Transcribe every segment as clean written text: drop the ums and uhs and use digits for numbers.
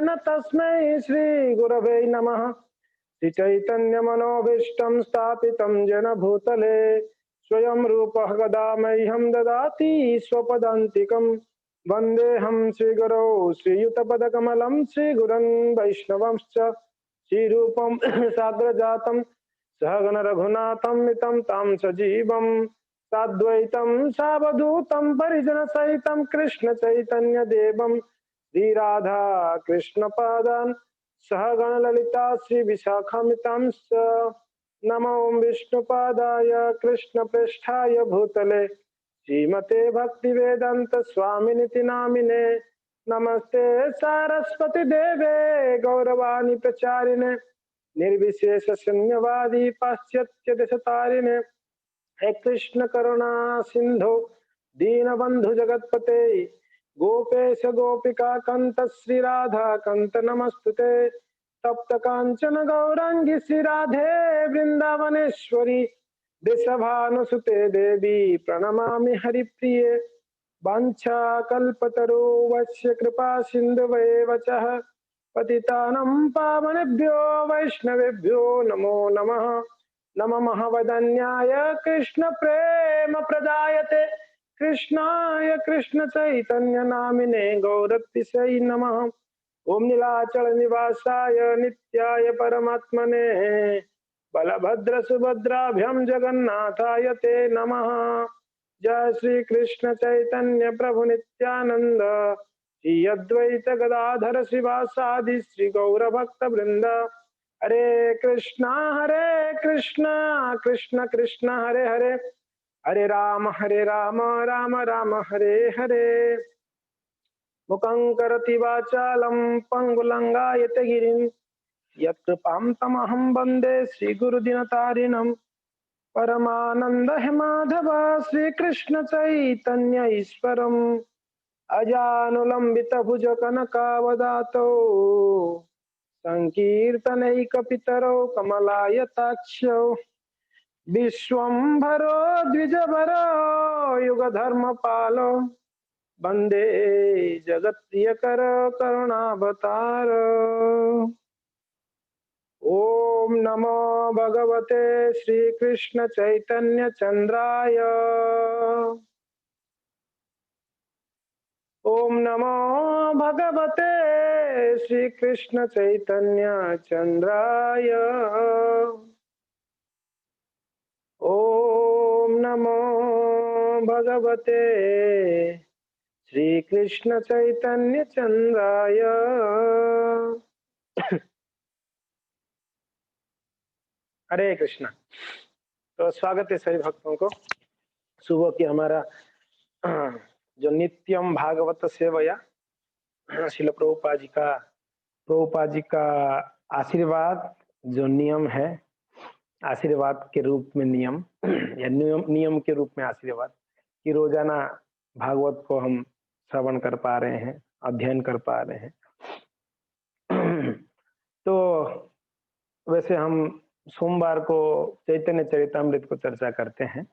न तस्मै श्री गुरवे नमः। श्री चैतन्य मनोभीष्टं स्थापितं जन भूतले स्वयं रूपः कदा मह्यं ददाति स्वपदान्तिकं। वन्देऽहं श्रीगुरौ श्रीयुतपदकमलं श्रीगुरन् वैष्णवंश्च श्रीरूपं साग्रजातं सहगण रघुनाथं मितं तं सजीवं साद्वैतं सावधूतं परिजनसहितं कृष्ण चैतन्य देवं श्री राधा कृष्ण पादान् सहगण ललिता श्री विशाखामितांश्च। नमो विष्णुपादाय कृष्ण प्रेष्ठाय भूतले श्रीमते भक्तिवेदांत स्वामिनिति नामिने। नमस्ते सारस्वती देवे गौरवाणी प्रचारिणे निर्विशेष शून्यवादी पाश्चात्य देशतारिणे। हे कृष्ण करुणा सिंधु दीनबंधु जगतपते गोपेश गोपिका कंत श्री राधा कंत नमस्तुते। तप्त कांचन गौरांगी श्री राधे वृंदावनेश्वरी वृषभानुसुते देवी प्रणमामि हरिप्रिये। वाञ्छा कल्पतरुवस्य कृपा सिन्धुवैव च पतितानं पावनेभ्यो वैष्णवेभ्यो नमो नमः। नमः वदन्याय कृष्ण प्रेम प्रदायते कृष्णाय कृष्ण चैतन्य नामिने गौरतिशय नमः। ओम नीलाचल निवासाय नित्याय परमात्मने बलभद्र सुभद्राभ्यां जगन्नाथाय ते नमः। जय श्री कृष्ण चैतन्य प्रभु नित्यानंद श्री अद्वैत गदाधर शिवासादि श्री गौर भक्त वृंद। हरे कृष्णा कृष्ण कृष्ण हरे हरे हरे राम राम राम हरे हरे। मुखं करोति वाचालं पंगुलंगायते गिरिं यत्कृपां तमहं वन्दे श्रीगुरुदिनतारिणं। परमानंद माधव श्री कृष्ण चैतन्य ईश्वरम् अजानुलंबित भुज कनकावदातो संकीर्तनैकपितरो कमलायताक्षौ विश्वम्भरो द्विजभरो युगधर्मपालो वन्दे जगत्प्रियकरो करुणावतारो। ओम नमो भगवते श्री कृष्ण चैतन्य चंद्राय। ओम नमो भगवते श्री कृष्ण चैतन्य चंद्राय। ओम नमो भगवते श्री कृष्ण चैतन्य चंद्राय। हरे कृष्णा। तो स्वागत है सभी भक्तों को। सुबह की हमारा जो नित्यम भागवत सेवया श्रील प्रभुपाद जी का आशीर्वाद जो नियम है, आशीर्वाद के रूप में नियम या नियम के रूप में आशीर्वाद कि रोजाना भागवत को हम श्रवण कर पा रहे हैं, अध्ययन कर पा रहे हैं। तो वैसे हम सोमवार को चैतन्य चरितामृत को चर्चा करते हैं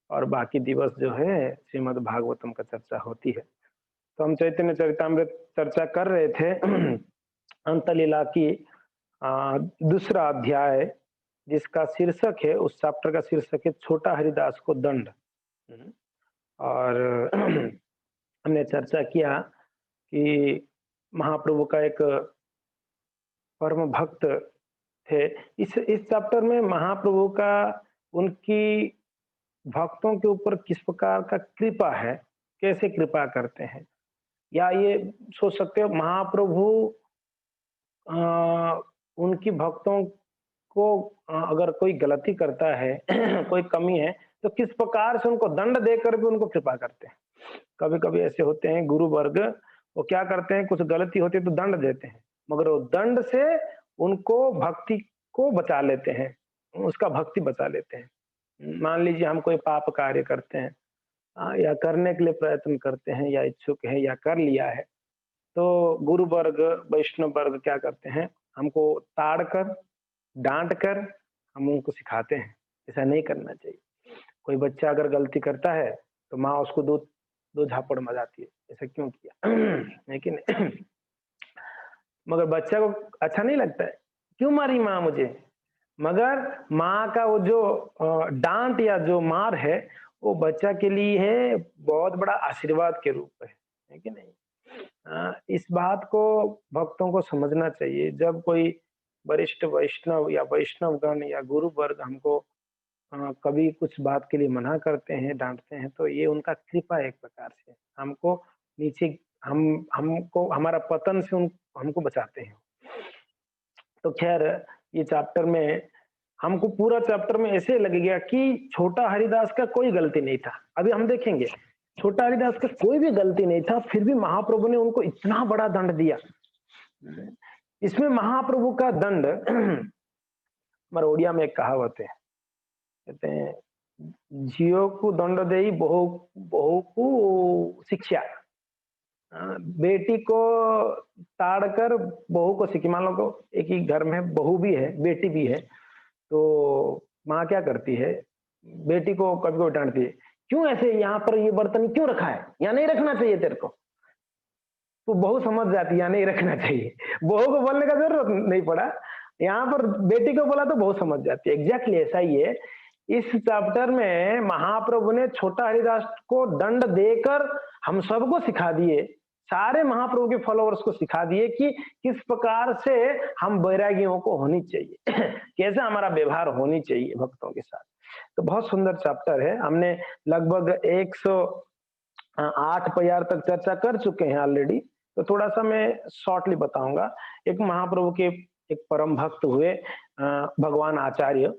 और बाकी दिवस जो है श्रीमद् भागवतम का चर्चा होती है। तो हम चैतन्य चरितामृत चर्चा कर रहे थे अंतलीला की दूसरा अध्याय जिसका शीर्षक है, उस चैप्टर का शीर्षक है छोटा हरिदास को दंड। और हमने चर्चा किया कि महाप्रभु का एक परम भक्त थे। इस चैप्टर में महाप्रभु का उनकी भक्तों के ऊपर किस प्रकार का कृपा है, कैसे कृपा करते हैं, या ये सोच सकते हो महाप्रभु उनकी भक्तों को अगर कोई गलती करता है कोई कमी है तो किस प्रकार से उनको दंड देकर भी उनको कृपा करते हैं। कभी कभी ऐसे होते हैं गुरु वर्ग, वो क्या करते हैं, कुछ गलती होती है तो दंड देते हैं, मगर वो दंड से उनको भक्ति को बचा लेते हैं, उसका भक्ति बचा लेते हैं। मान लीजिए हम कोई पाप कार्य करते हैं या करने के लिए प्रयत्न करते हैं या इच्छुक है या कर लिया है, तो गुरु वर्ग वैष्णव वर्ग क्या करते हैं, हमको ताड़ कर डांट कर हम उनको सिखाते हैं ऐसा नहीं करना चाहिए। कोई बच्चा अगर गलती करता है तो माँ उसको दो झापड़ मजाती है, ऐसा क्यों किया, लेकिन मगर बच्चा को अच्छा नहीं लगता है, क्यों मारी माँ मुझे? मगर माँ का वो जो डाँट या जो मार है, वो बच्चा के लिए है बहुत बड़ा आशीर्वाद के रूप है कि नहीं? इस बात को भक्तों को समझना चाहिए, जब कोई वरिष्ठ वैष्णव या वैष्णवगण या गुरु वर्ग हमको कभी कुछ बात के लिए मना करते हैं, डाँटते हैं, तो ये उनका कृपा है एक प्रकार से। हमको नीचे हमको हमारा पतन से उन हमको बचाते हैं। तो ख़ैर ये चैप्टर में हमको पूरा चैप्टर में ऐसे लगेगा कि छोटा हरिदास का कोई गलती नहीं था। अभी हम देखेंगे, छोटा हरिदास का कोई भी गलती नहीं था, फिर भी महाप्रभु ने उनको इतना बड़ा दंड दिया। इसमें महाप्रभु का दंड हमारे ओडिया में एक कहावत है, कहते हैं झियो को दंड देई बहू बहू को शिक्षा। बेटी को ताड़ कर बहू को सिक्की, मान लो को एक ही घर में बहू भी है, बेटी भी है, तो माँ क्या करती है, बेटी को कभी-कभी डाँटती है, "क्यों ऐसे यहाँ पर ये बर्तन क्यों रखा है? यहाँ नहीं रखना चाहिए तेरे को।" तो बहू समझ जाती है, यहाँ नहीं रखना चाहिए। बहू को बोलने का ज़रूरत नहीं पड़ा, यहाँ पर बेटी को बोला तो बहू समझ जाती है। एग्ज़ैक्टली ऐसा ही है। इस चैप्टर में महाप्रभु ने छोटा हरिदास को दंड देकर हम सबको सिखा दिए, सारे महाप्रभु के फॉलोवर्स को सिखा दिए कि किस प्रकार से हम बैरागियों को होनी चाहिए, कैसे हमारा व्यवहार होनी चाहिए भक्तों के साथ। तो बहुत सुंदर चैप्टर है। हमने लगभग 108 प्यार तक चर्चा कर चुके हैं ऑलरेडी, तो थोड़ा-सा मैं शॉर्टली बताऊँगा। एक महाप्रभु के एक परम भक्त हुए भगवान आचार्य,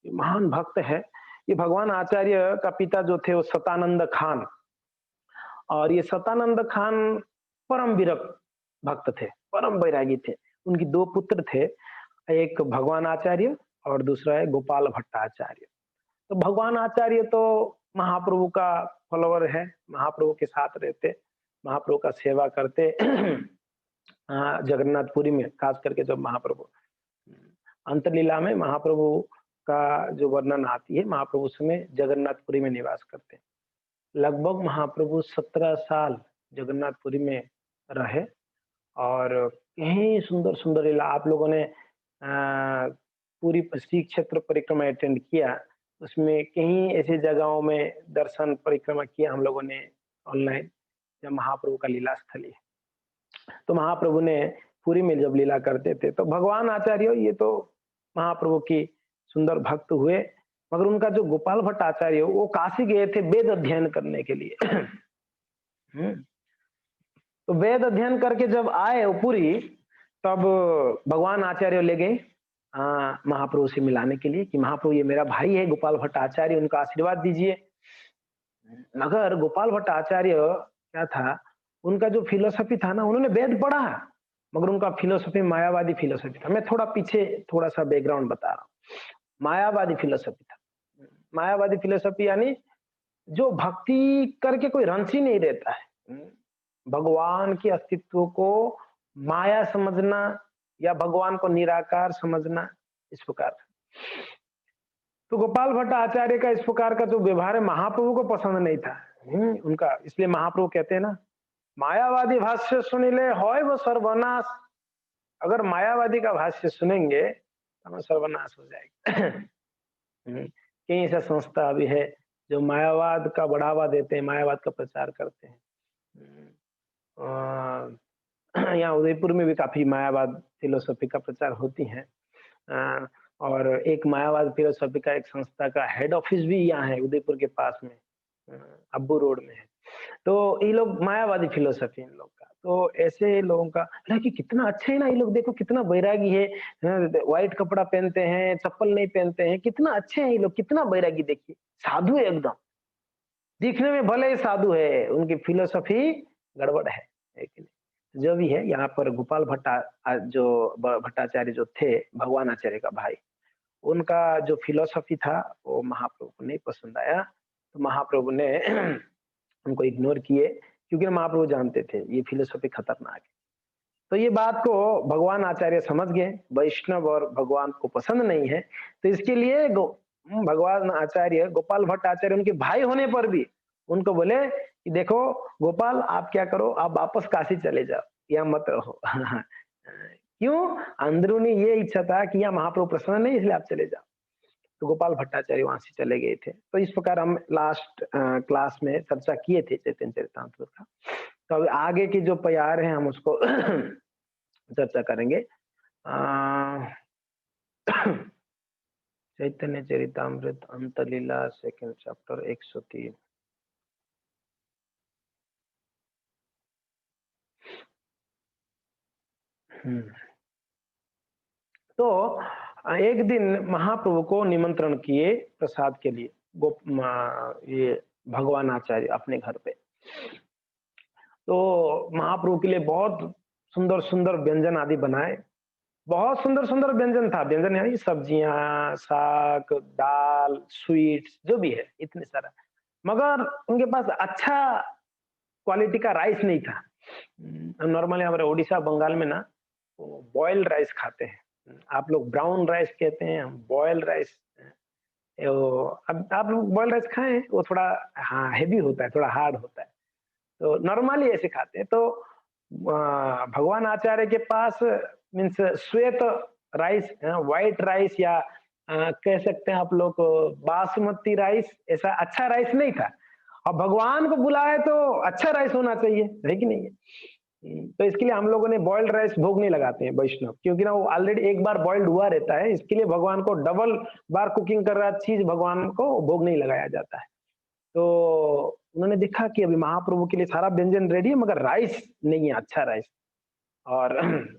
महान भक्त है। ये भगवान आचार्य का पिता जो थे वो सतानंद खान, और ये सतानंद खान परम विरक्त भक्त थे, परम वैरागी थे। उनकी 2 पुत्र थे, एक भगवान आचार्य और दूसरा है गोपाल भट्टाचार्य। तो भगवान आचार्य तो महाप्रभु का फॉलोवर है, महाप्रभु के साथ रहते, महाप्रभु का सेवा करते। जगन्नाथपुरी में खास करके जब महाप्रभु अंतलीला में महाप्रभु का जो वर्णन आती है, महाप्रभु उस समय जगन्नाथपुरी में निवास करते हैं। लगभग महाप्रभु 17 साल जगन्नाथपुरी में रहे, और कई सुंदर-सुंदर लीला आप लोगों ने पूरी श्री क्षेत्र परिक्रमा अटेंड किया, उसमें कई ऐसी जगहों में दर्शन परिक्रमा किया हम लोगों ने ऑनलाइन, जब महाप्रभु का लीला स्थली है। तो महाप्रभु ने पुरी में जब लीला करते थे, तो भगवान आचार्य ये तो महाप्रभु की सुंदर भक्त हुए, मगर उनका जो गोपाल भट्ट आचार्य वो काशी गए थे वेद अध्ययन करने के लिए। तो वेद अध्ययन करके जब आए वो पुरी, तब भगवान आचार्य ले गए महाप्रभु से मिलाने के लिए कि महाप्रभु ये मेरा भाई है गोपाल भट्ट आचार्य, उनका आशीर्वाद दीजिए। मगर गोपाल भट्ट आचार्य क्या था, उनका जो फिलोसफी था ना, उन्होंने वेद पढ़ा, मगर उनका फिलोसफी मायावादी फिलोसफी था। मैं थोड़ा पीछे थोड़ा-सा बैकग्राउंड बता रहा हूँ। मायावादी फिलोसफी था। मायावादी फिलोसफी यानी जो भक्ति करके कोई रंच ही नहीं रहता है। भगवान के अस्तित्व को माया समझना या भगवान को निराकार समझना, इस प्रकार। तो गोपाल भट्ट आचार्य का इस प्रकार का जो व्यवहार है महाप्रभु को पसंद नहीं था उनका, इसलिए महाप्रभु कहते हैं ना, मायावादी भाष्य सुनिले होय वो सर्वनाश। अगर मायावादी का भाष्य सुनेंगे तो हमें सर्वनाश हो जाएगा। कई ऐसा संस्था अभी है जो मायावाद का बढ़ावा देते हैं, मायावाद का प्रचार करते हैं। यहाँ उदयपुर में भी काफी मायावाद फिलोसफी का प्रचार होती है, और एक मायावाद फिलोसफी का एक संस्था का हेड ऑफिस भी यहाँ है उदयपुर के पास में, अब्बू रोड में है। तो ये लोग मायावादी फिलोसफी इन लोग का, तो ऐसे लोगों का हालांकि कितना अच्छे है ना, ये लोग देखो कितना बैरागी है, व्हाइट कपड़ा पहनते हैं, चप्पल नहीं पहनते हैं, कितना अच्छे हैं ये लोग, कितना बैरागी, देखिए साधु है एकदम, दिखने में भले ही साधु है, उनकी फिलोसफी गड़बड़ है कि नहीं। जो भी है, यहाँ पर गोपाल भट्टाचार्य जो थे भगवान आचार्य का भाई, उनका जो फिलोसफी था वो महाप्रभु को नहीं पसंद आया, तो महाप्रभु ने उनको इग्नोर किए, क्योंकि महाप्रभु जानते थे ये फिलोसफी खतरनाक है। तो ये बात को भगवान आचार्य समझ गए, वैष्णव और भगवान को पसंद नहीं है, तो इसके लिए भगवान आचार्य गोपाल भट्ट आचार्य उनके भाई होने पर भी उनको बोले कि देखो गोपाल, आप क्या करो, आप वापस काशी चले जाओ, यहाँ मत रहो। क्यों? अंदरूनी ये इच्छा था कि यहाँ महाप्रभु प्रसन्न नहीं, इसलिए आप चले जाओ। तो गोपाल भट्टाचार्य वहाँ से चले गए थे। तो इस प्रकार हम लास्ट क्लास में चर्चा किए थे चैतन्य चरितामृत का। तो अब आगे की जो प्यार है हम उसको चर्चा करेंगे। अ, चैतन्य चरितामृत अंतलीला सेकंड चैप्टर 103। हुँ। तो एक दिन महाप्रभु को निमंत्रण किए प्रसाद के लिए ये भगवान आचार्य अपने घर पे। तो महाप्रभु के लिए बहुत सुंदर-सुंदर व्यंजन आदि बनाए। बहुत सुंदर-सुंदर व्यंजन था, व्यंजन यानी सब्जियाँ, साग, दाल, स्वीट्स जो भी है, इतने सारा। मगर उनके पास अच्छा क्वालिटी का राइस नहीं था। नॉर्मली हमारे ओडिशा, बंगाल में ना वो बॉइल्ड राइस खाते हैं। आप लोग ब्राउन राइस कहते हैं, हम बॉइल्ड राइस अब आप लोग बॉइल्ड राइस खाएँ हैं? वो थोड़ा हाँ, हेवी होता है, थोड़ा हार्ड होता है। तो नॉर्मली ऐसे खाते हैं। तो भगवान आचार्य के पास मीन्स श्वेत राइस व्हाइट राइस या कह सकते हैं आप लोग बासमती राइस, ऐसा अच्छा राइस नहीं था। और भगवान को बुलाए तो अच्छा राइस होना चाहिए, है कि नहीं है? तो इसके लिए हम लोगों ने बॉइल्ड राइस भोग नहीं लगाते हैं वैष्णव, क्योंकि ना वो ऑलरेडी एक बार बॉइल्ड हुआ रहता है, इसके लिए भगवान को डबल बार कुकिंग कर रहा चीज़ भगवान को भोग नहीं लगाया जाता है। तो उन्होंने देखा कि अभी महाप्रभु के लिए सारा व्यंजन रेडी है मगर राइस नहीं है, अच्छा राइस। और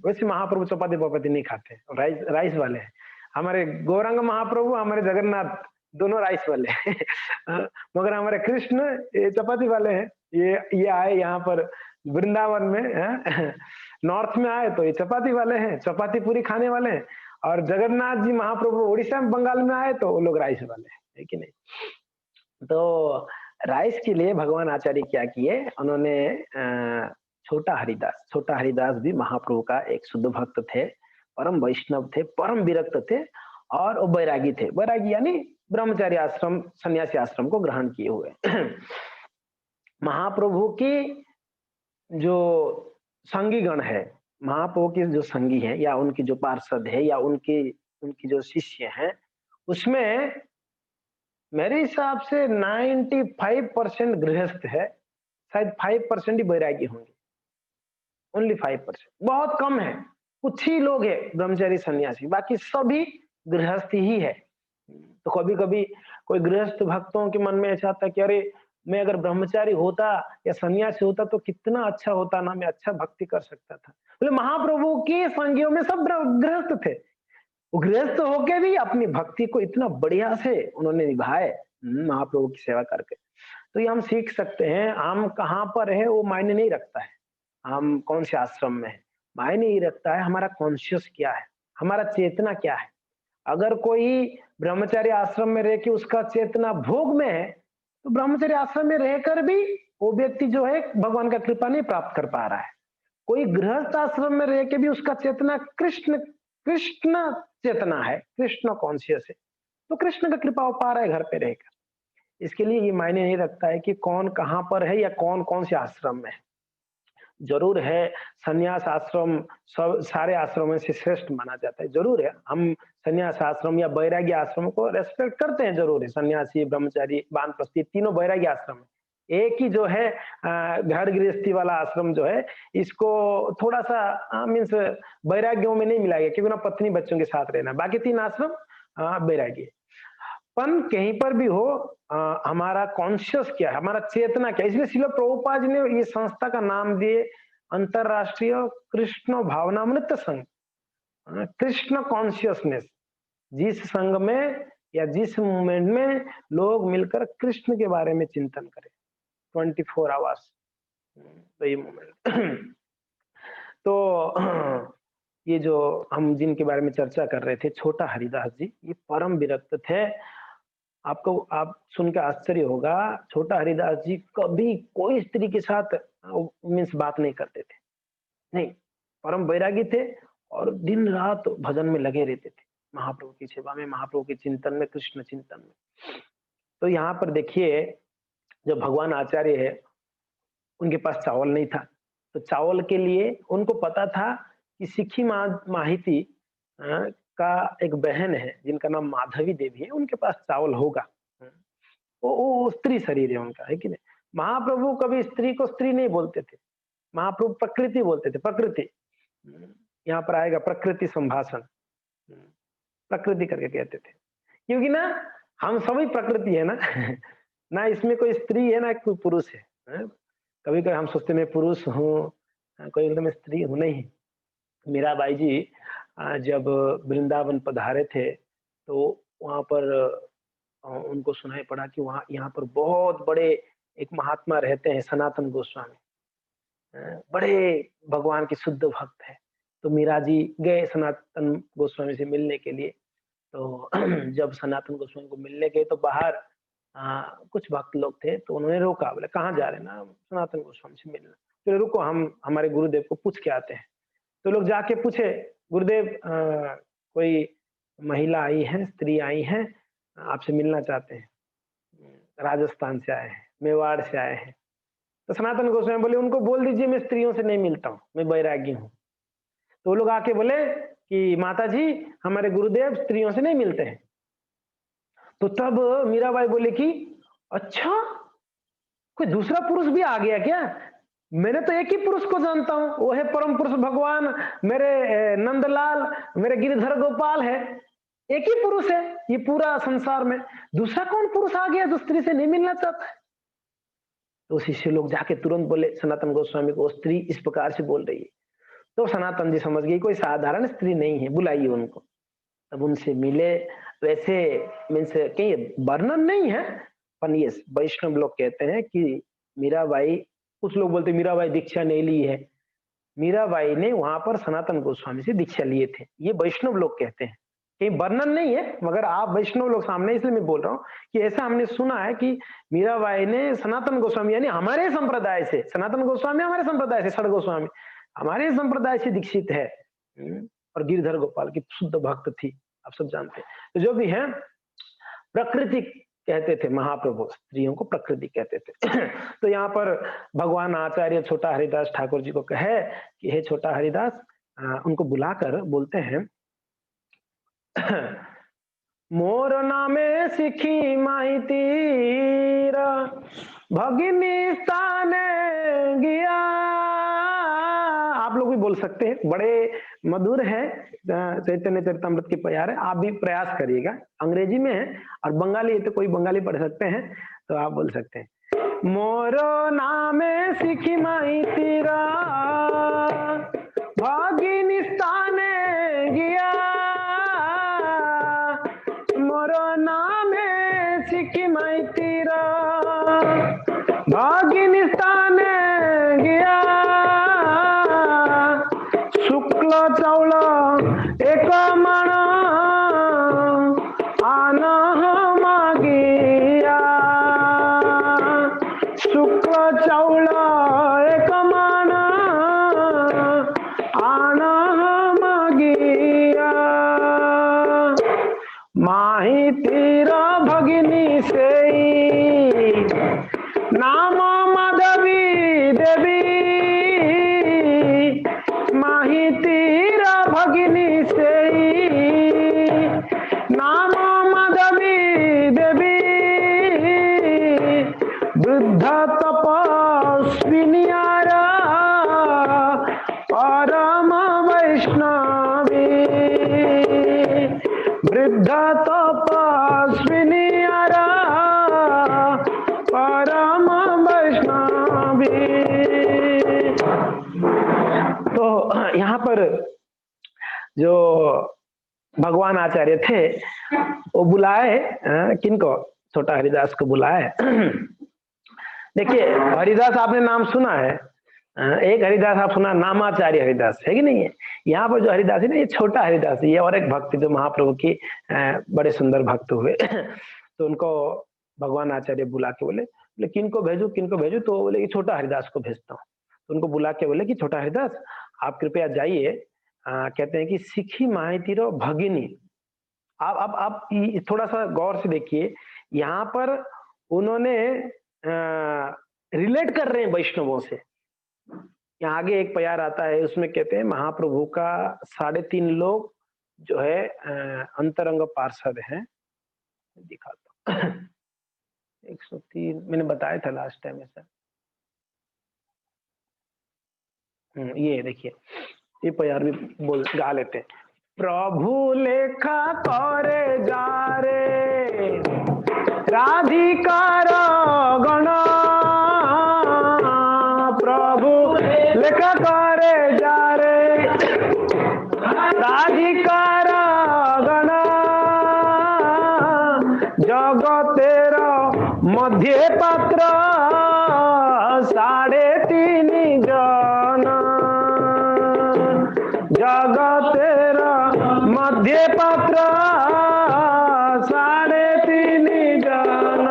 वैसे महाप्रभु चपाती-वपाती नहीं खाते हैं, राइस राइस वाले हैं। हमारे गौरांग महाप्रभु, हमारे जगन्नाथ दोनों राइस वाले हैं। मगर हमारे कृष्ण ये चपाती वाले हैं। ये आए यहाँ पर वृंदावन में हैं, नॉर्थ में आए तो ये चपाती वाले हैं, चपाती पूरी खाने वाले हैं। और जगन्नाथ जी महाप्रभु उड़ीसा में बंगाल में आए तो वो लोग राइस वाले हैं, है कि नहीं? तो राइस के लिए भगवान आचार्य क्या किए, उन्होंने छोटा हरिदास भी महाप्रभु का एक शुद्ध भक्त थे, परम वैष्णव थे, परम विरक्त थे और वो बैरागी थे। बैरागी यानी ब्रह्मचारी आश्रम, सन्यासी आश्रम को ग्रहण किए हुए। महाप्रभु की जो संगी गण है, महाप्रभु के जो संगी हैं या उनके जो पार्षद है या उनके उनके जो शिष्य हैं, उसमें मेरे हिसाब से 95% गृहस्थ है, शायद 5% ही बैरागी होंगे, ओनली 5%, बहुत कम है। कुछ ही लोग हैं ब्रह्मचारी सन्यासी, बाकी सभी गृहस्थ ही है। तो कभी-कभी कोई गृहस्थ भक्तों के मन में ऐसा आता है कि अरे! मैं अगर ब्रह्मचारी होता या सन्यासी होता तो कितना अच्छा होता ना, मैं अच्छा भक्ति कर सकता था। बोले महाप्रभु के संगियों में सब गृहस्थ थे। वो गृहस्थ होके भी अपनी भक्ति को इतना बढ़िया से उन्होंने निभाए महाप्रभु की सेवा करके। तो ये हम सीख सकते हैं, हम कहाँ पर है वो मायने नहीं रखता है, हम कौन से आश्रम में है, मायने ये रखता है हमारा कॉन्शियस क्या है, हमारा चेतना क्या है। अगर कोई ब्रह्मचारी आश्रम में रह के उसका चेतना भोग में है, तो ब्रह्मचारी आश्रम में रहकर भी वो व्यक्ति जो है भगवान का कृपा नहीं प्राप्त कर पा रहा है। कोई गृहस्थ आश्रम में रह के भी उसका चेतना कृष्ण कृष्ण चेतना है, कृष्ण कॉन्शियस है, तो कृष्ण का कृपा हो पा रहा है घर पे रहकर। इसके लिए ये मायने नहीं रखता है कि कौन कहाँ पर है या कौन-कौन से आश्रम में है। ज़रूर है, संन्यास आश्रम सब सारे आश्रमों से श्रेष्ठ माना जाता है, ज़रूर है। हम संन्यास आश्रम या वैराग्य आश्रम को रेस्पेक्ट करते हैं, ज़रूर है। सन्यासी, ब्रह्मचारी, वानप्रस्थी तीनों वैराग्य आश्रम है। एक ही जो है घर गृहस्थी वाला आश्रम जो है, इसको थोड़ा-सा मीन्स वैराग्यों में नहीं मिलाएगा क्योंकि ना पत्नी बच्चों के साथ रहना। बाकी 3 आश्रम वैराग्य है। पण कहीं पर भी हो हमारा कॉन्शियस क्या है, हमारा चेतना क्या है, इसलिए श्रील प्रभुपाद जी ने ये संस्था का नाम दिए अंतरराष्ट्रीय कृष्ण भावनामृत संघ। कृष्ण कॉन्शियसनेस, जिस संघ में या जिस मूवमेंट में लोग मिलकर कृष्ण के बारे में चिंतन करें 24 आवर्स, तो ये मूवमेंट। तो ये जो हम जिनके बारे में चर्चा कर रहे थे, छोटा हरिदास जी, ये परम विरक्त थे। आपको आप सुन के आश्चर्य होगा, छोटा हरिदास जी कभी कोई स्त्री के साथ मीन्स बात नहीं करते थे। नहीं, परम वैरागी थे और दिन-रात भजन में लगे रहते थे। महाप्रभु की सेवा में, महाप्रभु के चिंतन में, कृष्ण चिंतन में। तो यहाँ पर देखिए, जो भगवान आचार्य है, उनके पास चावल नहीं था। तो चावल के लिए उनको पता था कि सिखी माहिती का एक बहन है जिनका नाम माधवी देवी है, उनके पास चावल होगा। हम्म, वो स्त्री शरीर है उनका, है कि नहीं? महाप्रभु कभी स्त्री को स्त्री नहीं बोलते थे, महाप्रभु प्रकृति बोलते थे, प्रकृति। हम्म, यहाँ पर आएगा प्रकृति संभाषण। प्रकृति करके कहते थे, क्योंकि ना हम सभी प्रकृति है ना। ना इसमें कोई स्त्री है ना कोई पुरुष है, कभी कभी हम सोचते मैं पुरुष हूँ, कोई एकदम स्त्री हूँ, नहीं। मीराबाई जी जब वृंदावन पधारे थे तो वहां पर उनको सुनाई पड़ा कि वहाँ यहाँ पर बहुत बड़े एक महात्मा रहते हैं, सनातन गोस्वामी। बड़े भगवान के शुद्ध भक्त है। तो मीरा जी गए सनातन गोस्वामी से मिलने के लिए। तो जब सनातन गोस्वामी को मिलने गए तो बाहर कुछ भक्त लोग थे, तो उन्होंने रोका, बोले कहाँ जा रहे हैं? ना सनातन गोस्वामी से मिलना। तो रुको, हम हमारे गुरुदेव को पूछ के आते हैं। तो लोग जाके पूछे, गुरुदेव कोई महिला आई है, स्त्री आई है, आपसे मिलना चाहते हैं, राजस्थान से आए हैं, मेवाड़ से आए हैं। तो सनातन गोस्वामी बोले उनको बोल दीजिए मैं स्त्रियों से नहीं मिलता हूँ, मैं बैरागी हूँ। तो वो लोग आके बोले कि माता जी हमारे गुरुदेव स्त्रियों से नहीं मिलते हैं। तो तब मीराबाई बोले कि अच्छा, कोई दूसरा पुरुष भी आ गया क्या? मैंने तो एक ही पुरुष को जानता हूँ, वो है परम पुरुष भगवान, मेरे नंदलाल, मेरे गिरधर गोपाल है। एक ही पुरुष है ये पूरा संसार में, दूसरा कौन पुरुष आ गया जो स्त्री से नहीं मिलना चाहता है? तो शिष्य लोग जाके तुरंत बोले सनातन गोस्वामी को, स्त्री इस प्रकार से बोल रही है। तो सनातन जी समझ गई कोई साधारण स्त्री नहीं है, बुलाइए उनको। तब उनसे मिले। वैसे मीन्स कहीं वर्णन नहीं है, पर ये वैष्णव लोग कहते हैं कि मीराबाई, कुछ लोग बोलते मीराबाई दीक्षा नहीं ली है, मीराबाई ने वहां पर सनातन गोस्वामी से दीक्षा लिए थे, ये वैष्णव लोग कहते हैं। कहीं वर्णन नहीं है, मगर आप वैष्णव लोग सामने, इसलिए मैं बोल रहा हूँ कि ऐसा हमने सुना है कि मीराबाई ने सनातन गोस्वामी यानी हमारे संप्रदाय से, सनातन गोस्वामी हमारे संप्रदाय से, षड गोस्वामी हमारे संप्रदाय से दीक्षित है। और गिरधर गोपाल की शुद्ध भक्त थी, आप सब जानते हैं। तो जो भी है, प्रकृति कहते थे महाप्रभु, स्त्रियों को प्रकृति कहते थे। तो यहाँ पर भगवान आचार्य छोटा हरिदास ठाकुर जी को कहे कि हे छोटा हरिदास, उनको बुलाकर बोलते हैं मोर नामे सिखी माहितीर भगिनी स्थाने गया। आप लोग भी बोल सकते हैं, बड़े मधुर है, चैतन्य चरितमृत के प्यारे। आप भी प्रयास करिएगा, अंग्रेजी में है और बंगाली, तो कोई बंगाली पढ़ सकते हैं तो आप बोल सकते हैं मोरो नामे सिखी माहितीरा भगिनी स्थाने गया, मोरो नामे सिखी माहितीरा भगिनी स्थाने गया, शुक्ल चावल एक माण आन मागिया, शुक्ल चावल एक माण आन मागिया, माहितीर भगिनी से नाम माधवी देवी, माहितीर भगिनी से नाम माधवी देवी, वृद्ध तपस्विनियारा परम वैष्णवी, वृद्ध तपस्विनियारा परम वैष्णवी। तो यहाँ पर जो भगवान आचार्य थे वो बुलाए, किनको? छोटा हरिदास को बुलाए। देखिए हरिदास आपने नाम सुना है, एक हरिदास आप सुना नामाचार्य हरिदास, है कि नहीं है? यहाँ पर जो हरिदास है ना, ये छोटा हरिदास है, ये और एक भक्त जो महाप्रभु के बड़े सुंदर भक्त हुए। तो उनको भगवान आचार्य बुला के बोले किनको भेजू, किनको भेजू? तो बोले कि छोटा हरिदास को भेजता हूँ। तो उनको बुला के बोले कि छोटा हरिदास आप कृपया जाइए, कहते हैं कि सिखी माहितीरो भगिनी। आप थोड़ा सा गौर से देखिए, यहाँ पर उन्होंने रिलेट कर रहे हैं वैष्णवों से, यहाँ आगे एक प्यार आता है, उसमें कहते हैं महाप्रभु का 3.5 लोग जो है अंतरंग पार्षद हैं। दिखाता हूँ। 103 मैंने बताया था लास्ट टाइम ऐसा। ये देखिए, ये प्यार भी बोल गा लेते हैं। प्रभु लेखा करे जा रे राधिकार गण, प्रभु लेखा करे जा रे राधिकार गण, जगतेर मध्य पात्र 3.5 जन, जगतेर मध्य पात्र 3.5 जन,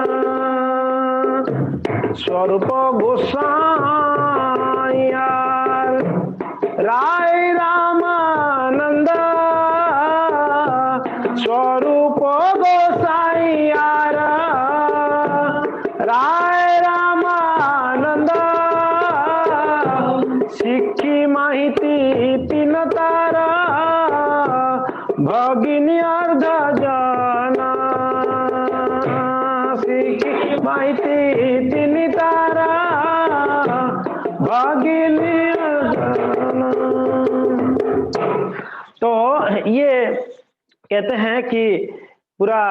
स्वरूप गोसाई राय रामानंद, स्वरूप गोसाई राय रामानंद, सिक्खी माहिती 3 तारा भगिनी अर्ध जन, सिक्खी माहिती 3 तारा भगिनी अर्ध। तो ये कहते हैं कि पूरा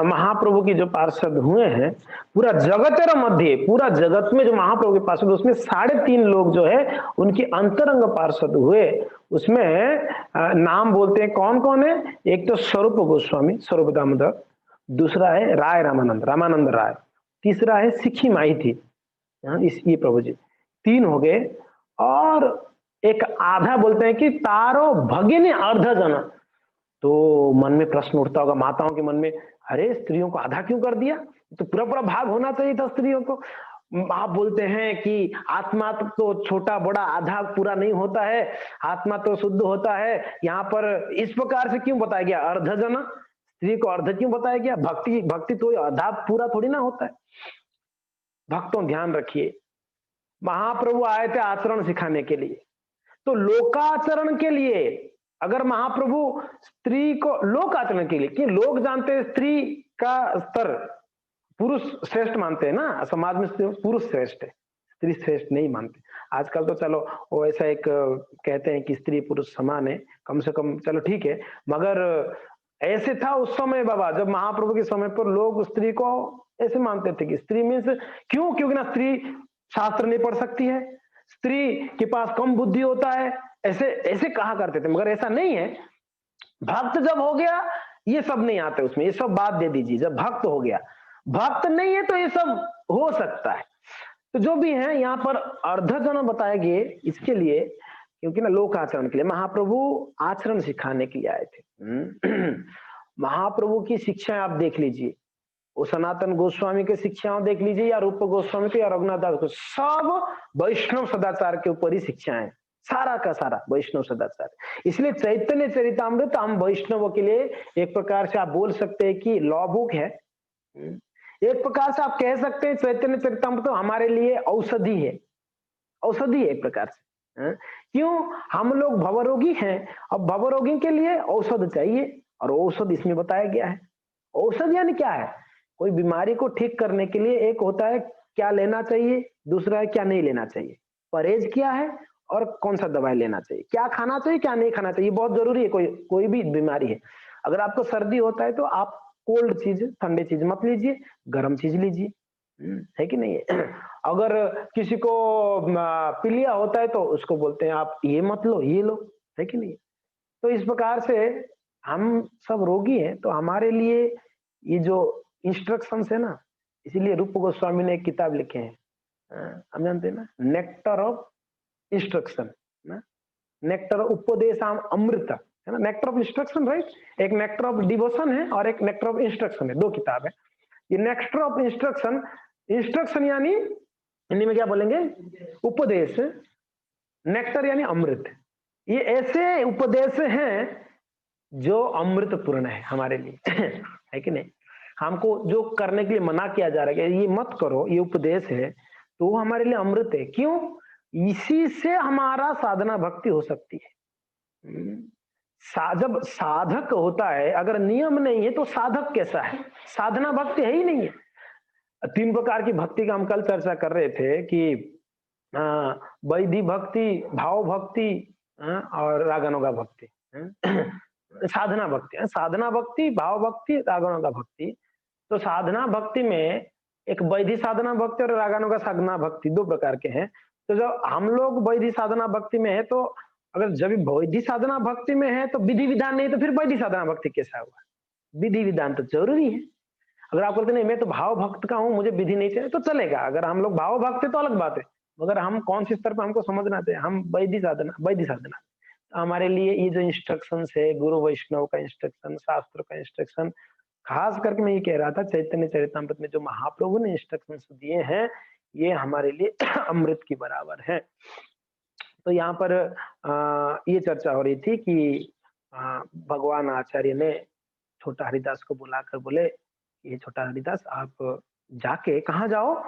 महाप्रभु की जो पार्षद हुए हैं, पूरा जगतेर मध्य, पूरा जगत में जो महाप्रभु के पार्षद, उसमें 3.5 लोग जो है उनके अंतरंग पार्षद हुए। उसमें नाम बोलते हैं, कौन कौन है? एक तो स्वरूप गोस्वामी, स्वरूप दामोदर, दूसरा है राय रामानंद, रामानंद राय, तीसरा है सिक्खी माहिती, ये प्रभु जी 3 हो गए। और एक आधा बोलते हैं कि तारो भगिनी अर्ध जन। तो मन में प्रश्न उठता होगा माताओं के मन में, अरे स्त्रियों को आधा क्यों कर दिया? तो पूरा पूरा भाग होना चाहिए था स्त्रियों को। आप बोलते हैं कि आत्मा तो छोटा बड़ा आधा पूरा नहीं होता है, आत्मा तो शुद्ध होता है। यहाँ पर इस प्रकार से क्यों बताया गया अर्ध जन? स्त्री को अर्ध क्यों बताया गया? भक्ति तो आधा पूरा थोड़ी ना होता है। भक्तों ध्यान रखिए, महाप्रभु आए थे आचरण सिखाने के लिए, तो लोकाचरण के लिए अगर महाप्रभु स्त्री को लोकाचरण के लिए, कि लोग जानते हैं स्त्री का स्तर पुरुष श्रेष्ठ मानते हैं ना, समाज में पुरुष श्रेष्ठ है, स्त्री श्रेष्ठ नहीं मानते। आजकल तो चलो वो ऐसा एक कहते हैं कि स्त्री पुरुष समान है, कम से कम चलो ठीक है, मगर ऐसे था उस समय बाबा, जब महाप्रभु के समय पर लोग स्त्री को ऐसे मानते थे कि स्त्री मीन्स क्यों? क्योंकि ना स्त्री शास्त्र नहीं पढ़ सकती है, स्त्री के पास कम बुद्धि होता है, ऐसे ऐसे कहा करते थे। मगर ऐसा नहीं है। भक्त जब हो गया ये सब नहीं आते उसमें, ये सब बात दे दीजिए। जब भक्त हो गया, भक्त नहीं है तो ये सब हो सकता है। तो जो भी है यहाँ पर अर्धजन बताए गए इसके लिए, क्योंकि ना लोक आचरण के लिए, महाप्रभु आचरण सिखाने के लिए आए थे। महाप्रभु की शिक्षाएं आप देख लीजिए, वो सनातन गोस्वामी के शिक्षाओं देख लीजिए, या रूप गोस्वामी के, या रघुनाथ दास को, सब वैष्णव सदाचार के ऊपर ही शिक्षाएं, सारा का सारा वैष्णव सदाचार। इसलिए चैतन्य चरितामृत हम वैष्णव के लिए एक प्रकार से आप बोल सकते हैं कि लॉ बुक है। एक प्रकार से आप कह सकते हैं चैतन्य चरितामृत तो हमारे लिए औषधि है, औषधि है एक प्रकार से। क्यों? हम लोग भवरोगी हैं, अब भवरोगी के लिए औषध चाहिए, और औषध इसमें बताया गया है। औषध यानी क्या है? कोई बीमारी को ठीक करने के लिए एक होता है क्या लेना चाहिए, दूसरा है क्या नहीं लेना चाहिए, परहेज क्या है और कौन सा दवाई लेना चाहिए, क्या खाना चाहिए क्या नहीं खाना चाहिए, बहुत जरूरी है। कोई भी बीमारी है, अगर आपको सर्दी होता है तो आप कोल्ड चीज, ठंडे चीज मत लीजिए, गर्म चीज लीजिए, है कि नहीं है? अगर किसी को पीलिया होता है तो उसको बोलते हैं आप ये मत लो ये लो, है कि नहीं? तो इस प्रकार से हम सब रोगी हैं, तो हमारे लिए ये जो इंस्ट्रक्शंस है ना, इसीलिए रूप गोस्वामी ने एक किताब लिखे हैं, हम जानते हैं ना, नेक्टर ऑफ इंस्ट्रक्शन ना, नेक्टर उपदेशाम अमृत है ना, नेक्टर ऑफ इंस्ट्रक्शन, राइट? एक नेक्टर ऑफ डिवोशन है और एक नेक्टर ऑफ इंस्ट्रक्शन है, 2 किताब है। ये नेक्टर ऑफ इंस्ट्रक्शन, इंस्ट्रक्शन यानी हिंदी में क्या बोलेंगे? उपदेश, नेक्टर यानी अमृत। ये ऐसे उपदेश हैं जो अमृत पूर्ण है हमारे लिए। है कि नहीं? हमको जो करने के लिए मना किया जा रहा है, ये मत करो, ये उपदेश है, तो वो हमारे लिए अमृत है। क्यों? इसी से हमारा साधना भक्ति हो सकती है। जब साधक होता है, अगर नियम नहीं है तो साधक कैसा है? साधना भक्ति है ही नहीं है। 3 प्रकार की भक्ति का हम कल चर्चा कर रहे थे कि अ, वैधि भक्ति, भाव भक्ति और रागानुगा भक्ति। साधना भक्ति, साधना भक्ति, भाव भक्ति, रागानुगा भक्ति। तो साधना भक्ति में एक वैधि साधना भक्ति और रागानुगा साधना भक्ति 2 प्रकार के हैं। तो जब हम लोग वैधि साधना भक्ति में है, तो अगर जब वैधि साधना भक्ति में है तो विधि विधान नहीं, तो फिर वैधि साधना भक्ति कैसा हुआ? विधि विधान तो जरूरी है। अगर आप बोलते नहीं मैं तो भाव भक्त का हूँ, मुझे विधि नहीं चाहिए, तो चलेगा। अगर हम लोग भाव भक्त है तो अलग बात है, मगर हम कौन सी स्तर पर हमको समझना चाहिए, हम वैधि साधना हमारे लिए ये जो इंस्ट्रक्शन है, गुरु वैष्णव का इंस्ट्रक्शन, शास्त्र का इंस्ट्रक्शन, खास करके मैं ये कह रहा था चैतन्य चरितामृत में जो महाप्रभु ने इंस्ट्रक्शंस दिए हैं, ये हमारे लिए अमृत की बराबर है। तो यहाँ पर ये चर्चा हो रही थी कि भगवान आचार्य ने छोटा हरिदास को बुलाकर बोले, ये छोटा हरिदास आप जाके कहाँ जाओ?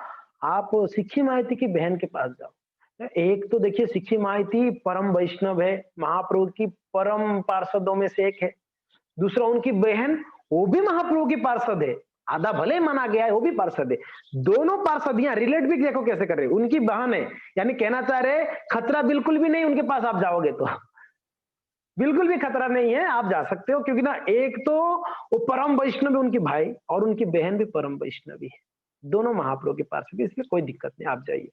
आप सिक्खी माइती की बहन के पास जाओ। एक तो देखिए सिक्खी माइती परम वैष्णव है, महाप्रभु की परम पार्षदों में से एक है। दूसरा उनकी बहन, वो भी महाप्रभु की पार्षद है, आधा भले माना गया है, वो भी पार्षद है। दोनों पार्षदियां रिलेट भी देखो कैसे कर रहे, उनकी बहन है, यानी कहना चाह रहे खतरा बिल्कुल भी नहीं उनके पास आप जाओगे तो। बिल्कुल भी खतरा नहीं है, आप जा सकते हो, क्योंकि ना एक तो वो परम वैष्णव है उनकी भाई, और उनकी बहन भी परम वैष्णवी है, दोनों महाप्रभु के पास भी, इसलिए कोई दिक्कत नहीं, आप जाइए।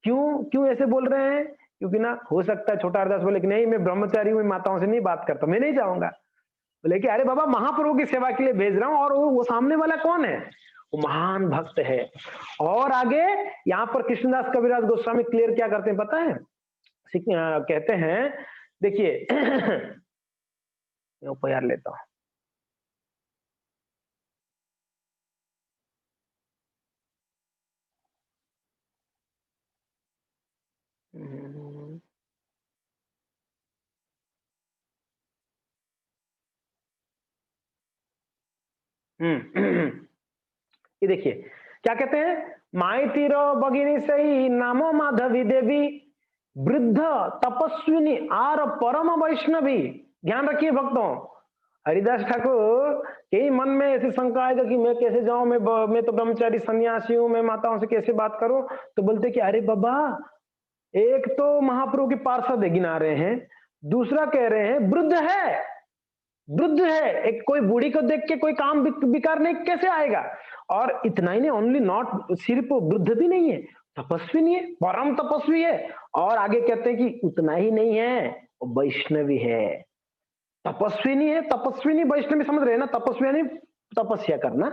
क्यों क्यों ऐसे बोल रहे हैं? क्योंकि ना हो सकता है छोटा हरदास बोले कि नहीं मैं ब्रह्मचारी हूँ, माताओं से नहीं बात करता, मैं नहीं जाऊंगा। बोले कि अरे बाबा महाप्रभु की सेवा के लिए भेज रहा हूँ, और वो सामने वाला कौन है? वो महान भक्त है। और आगे यहाँ पर कृष्णदास कविराज गोस्वामी क्लियर क्या करते हैं पता है? कहते हैं, देखिए मैं उपहार लेता हूँ। ये देखिए क्या कहते हैं, माई तीरो बगिनी सही नामो माधवी देवी वृद्ध तपस्विनी आर परम वैष्णवी। ध्यान रखिए भक्तों, हरिदास ठाकुर के मन में ऐसी शंका आएगा कि मैं कैसे जाऊं, मैं तो ब्रह्मचारी सन्यासी हूं, मैं माताओं से कैसे बात करूं? तो बोलते कि अरे बाबा, एक तो महाप्रभु की पार्षद गिना रहे हैं, दूसरा कह रहे हैं वृद्ध है, वृद्ध है, एक कोई बूढ़ी को देख के कोई काम विकार नहीं कैसे आएगा? और इतना ही नहीं, ओनली नॉट, सिर्फ वृद्ध भी नहीं है, तपस्वी नहीं है, परम तपस्वी है। और आगे कहते हैं कि उतना ही नहीं है, वो वैष्णवी है। तपस्वी नहीं है, तपस्वी नहीं, वैष्णवी समझ रहे हैं ना? तपस्वी यानी तपस्या करना,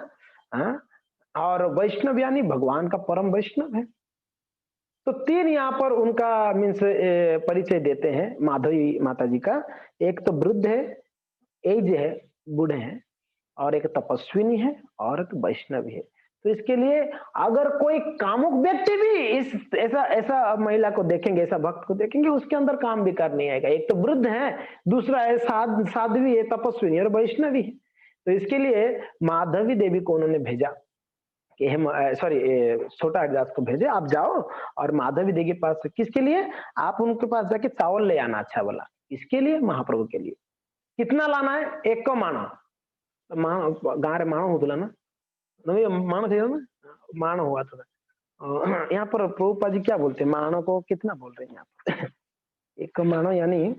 हाँ? और वैष्णव यानी भगवान का परम वैष्णव है। तो 3 यहाँ पर उनका मीन्स परिचय देते हैं माधवी माता जी का। एक तो वृद्ध है, एज है, बूढ़े हैं, और एक तपस्विनी है और एक वैष्णवी है। तो इसके लिए अगर कोई कामुक व्यक्ति भी इस ऐसा ऐसा महिला को देखेंगे, ऐसा भक्त को देखेंगे, उसके अंदर काम विकार नहीं आएगा। एक तो वृद्ध है, दूसरा है साध्वी है, तपस्विनी और वैष्णवी है। तो इसके लिए माधवी देवी को उन्होंने भेजा कि हम सॉरी छोटा हरिदास को भेजे, आप जाओ और माधवी देवी के पास। किसके लिए? आप उनके पास जाके चावल ले आना, अच्छा वाला। इसके लिए महाप्रभु के लिए कितना लाना है? 1 को मानो गाँव माणो होता ना, नहीं माणो थे ना, माणो हुआ था। यहाँ पर प्रभुपाद जी क्या बोलते हैं, माणो को कितना बोल रहे हैं यहाँ पर? 1 को माणो यानी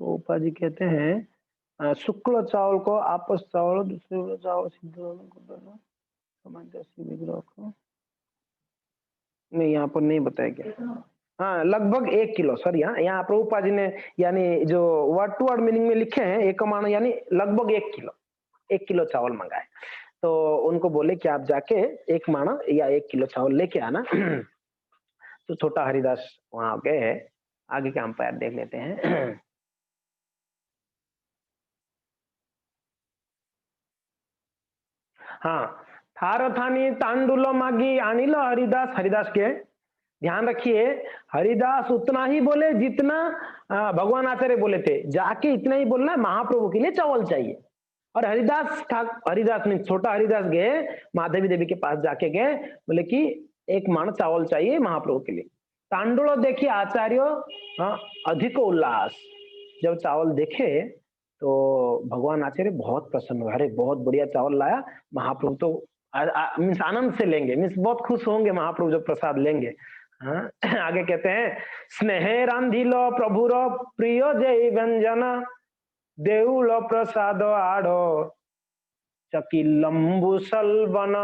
प्रभुपाद जी कहते हैं शुक्ल चावल को आपस चावल, दूसरे चावल सिद्ध विग्रह को नहीं, यहाँ पर नहीं बताया गया। हाँ लगभग 1 किलो, सॉरी, हाँ यहाँ प्रभुपाद जी ने यानी जो वर्ड टू वर्ड मीनिंग में लिखे हैं, 1 मानो यानी लगभग 1 किलो, 1 किलो चावल मंगाए। तो उनको बोले कि आप जाके 1 माणा या 1 किलो चावल लेके आना। तो छोटा हरिदास वहां गए, आगे का अंपायर देख लेते हैं। हाँ, थार थानी तांडुल मागी आनिल हरिदास। हरिदास के ध्यान रखिए, हरिदास उतना ही बोले जितना भगवान आचार्य बोले थे, जाके इतना ही बोलना, महाप्रभु के लिए चावल चाहिए। और हरिदास में छोटा हरिदास गए, माधवी देवी के पास जाके गए, बोले कि एक माण चावल चाहिए महाप्रभु के लिए। तांडुल देखिए आचार्य अधिक उल्लास, जब चावल देखे तो भगवान आचार्य बहुत प्रसन्न हुए, अरे बहुत बढ़िया चावल लाया, महाप्रभु तो मीन्स आनंद से लेंगे, मीन्स बहुत खुश होंगे महाप्रभु जब प्रसाद लेंगे। हाँ आगे कहते हैं, स्नेह रांधिल प्रभुर प्रिय जय व्यंजन, देउल प्रसाद आड़ चकिलंबु सलवन।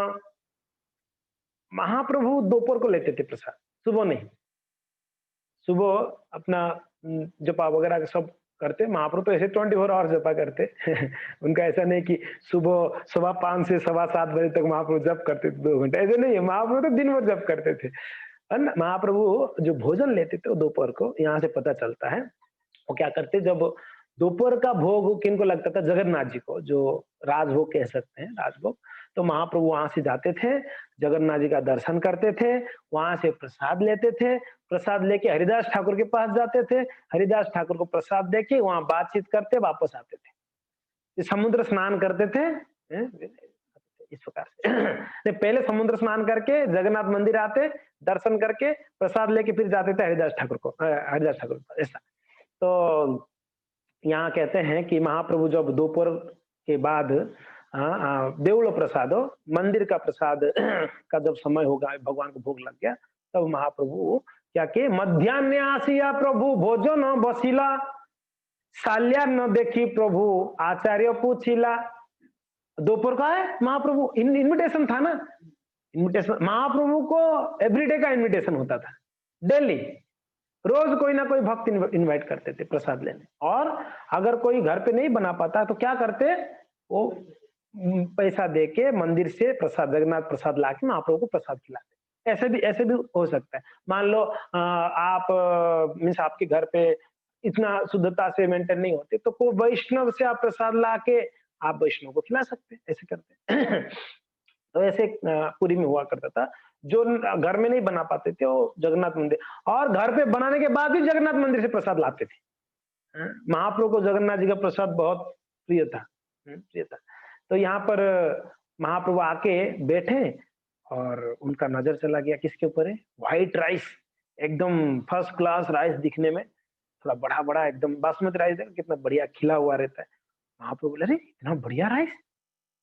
महाप्रभु दोपहर को लेते थे प्रसाद, सुबह नहीं। सुबह अपना जपा वगैरह सब करते, महाप्रभु तो ऐसे 24 आवर जपा करते उनका ऐसा नहीं कि सुबह 5:15 से 7:15 बजे तक महाप्रभु जप करते थे 2 घंटे, ऐसे नहीं है। महाप्रभु तो दिन भर जप करते थे। महाप्रभु जो भोजन लेते थे वो दोपहर को, यहाँ से पता चलता है वो क्या करते, जब दोपहर का भोग किनको लगता था, जगन्नाथ जी को, जो राजभोग कह सकते हैं, राजभोग, तो महाप्रभु वहां से जाते थे, जगन्नाथ जी का दर्शन करते थे, वहां से प्रसाद लेते थे, प्रसाद लेके हरिदास ठाकुर के पास जाते थे, हरिदास ठाकुर को प्रसाद देके वहां बातचीत करते वापस आते थे। समुद्र स्नान करते थे इस प्रकार से पहले समुद्र स्नान करके जगन्नाथ मंदिर आते, दर्शन करके प्रसाद लेके फिर जाते थे हरिदास ठाकुर ऐसा। तो यहाँ कहते हैं कि महाप्रभु जब दोपहर के बाद देउल प्रसाद, मंदिर का प्रसाद का जब समय होगा, भगवान को भोग लग गया, तब महाप्रभु क्या के मध्यान्ह आसिया प्रभु भोजन बसिला, साल्यान्न देखी प्रभु आचार्य पूछिला। दोपहर का है महाप्रभु, इनविटेशन था ना, इनविटेशन महाप्रभु को एवरीडे का इनविटेशन होता था, डेली रोज कोई ना कोई भक्त इनवाइट करते थे प्रसाद लेने। और अगर कोई घर पे नहीं बना पाता तो क्या करते, वो पैसा देके मंदिर से प्रसाद, जगन्नाथ प्रसाद लाके महाप्रभु को प्रसाद खिलाते। ऐसे भी हो सकता है। मान लो आप मीन्स आपके घर पे इतना शुद्धता से मेंटेन नहीं होते, तो कोई वैष्णव से आप प्रसाद लाके आप वैष्णव को खिला सकते हैं, ऐसे करते तो ऐसे पुरी में हुआ करता था। जो घर में नहीं बना पाते थे वो जगन्नाथ मंदिर, और घर पे बनाने के बाद भी जगन्नाथ मंदिर से प्रसाद लाते थे। महाप्रभु को जगन्नाथ जी का प्रसाद बहुत प्रिय था। तो यहाँ पर महाप्रभु आके बैठे और उनका नजर चला गया किसके ऊपर है, व्हाइट राइस, एकदम फर्स्ट क्लास राइस दिखने में, थोड़ा बड़ा बड़ा एकदम बासमती राइस है, कितना बढ़िया खिला हुआ रहता है। महाप्रभु बोले, अरे इतना बढ़िया राइस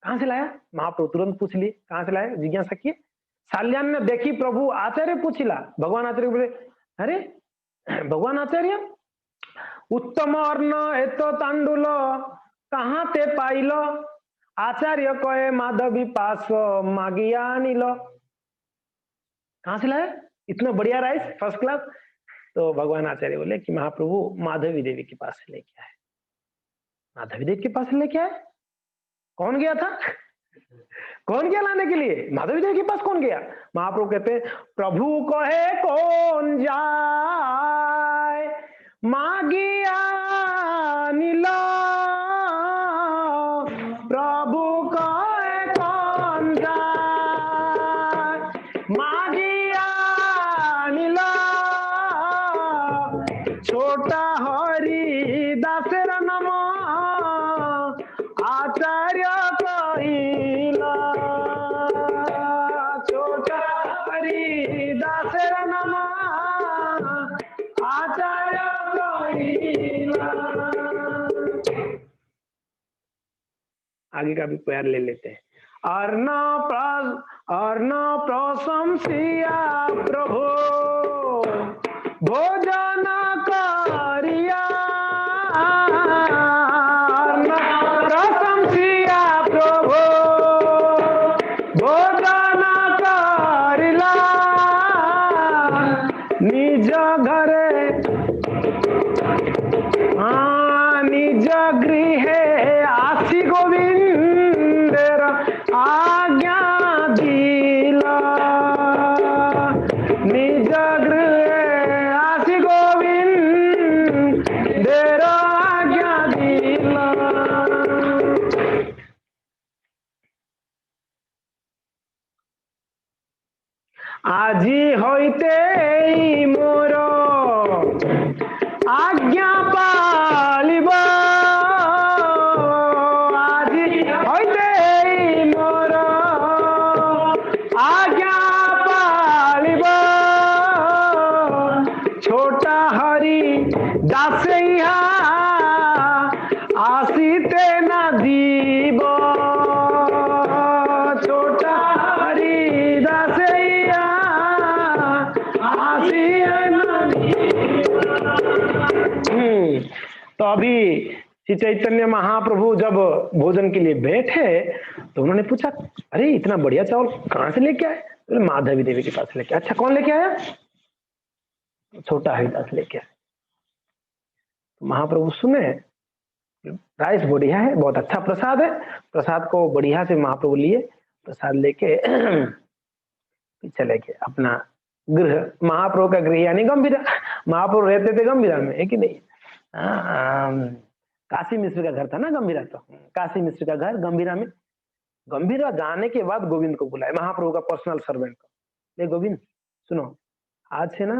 कहाँ से लाया? महाप्रभु तुरंत पूछ लिए कहाँ से लाया, जिज्ञासा किए। साल्यान्न देखी प्रभु आचार्य पूछिला, भगवान आचार्य बोले, अरे भगवान आचार्य उत्तम अर्ण एतो तांडुल कहाँ ते पाइलो, आचार्य कहे माधवी पास मागिया नीलो। कहाँ से लाया इतना बढ़िया राइस फर्स्ट क्लास? तो भगवान आचार्य बोले कि महाप्रभु माधवी देवी के पास से लेके आए। माधवी देवी के पास से लेके आए? कौन गया था? कौन गया लाने के लिए? माधवी देवी के पास कौन गया? महाप्रभु कहते प्रभु कहे कौन जाए मागिया नीलो, प्रभु कहे कौन जाए मागिया नीलो, छोटा हरि दासेर नम आचार्य कहिला, छोटा हरि दासेर नम आचार्य कहिला। आगे का भी प्यार ले लेते हैं। अर्न प्रशंसिया प्रभु भोजन करिया, अर्न प्रशंसिया प्रभु भोजन करिला, निज घरे निज गृहे आसी गोविंदेर आज्ञा दिला, निज गृहे आसी गोविंद आज्ञा पालिब আজি হইতে মোর आज्ञा पालिब छोटा हरि दासैया आसीते ना दीब छोटा हरि दासैया आसीते ना तो अभी श्री चैतन्य महाप्रभु जब भोजन के लिए बैठे तो उन्होंने पूछा, अरे इतना बढ़िया चावल कहाँ से लेके आए? बोले माधवी देवी के पास लेके। अच्छा, कौन लेके आया? छोटा हरिदास लेके आया। तो महाप्रभु सुने, राइस बढ़िया है, बहुत अच्छा प्रसाद है। प्रसाद को बढ़िया से महाप्रभु लिए, प्रसाद लेके चले गए अपना गृह। महाप्रभु का गृह यानी गंभीरा। महाप्रभु रहते थे गंभीरा में, है कि नहीं? काशी मिश्र का घर था ना गंभीरा, तो काशी मिश्र का घर गंभीरा में। गंभीरा जाने के बाद गोविंद को बुलाए, महाप्रभु का पर्सनल सर्वेंट को। ले गोविंद सुनो, आज से ना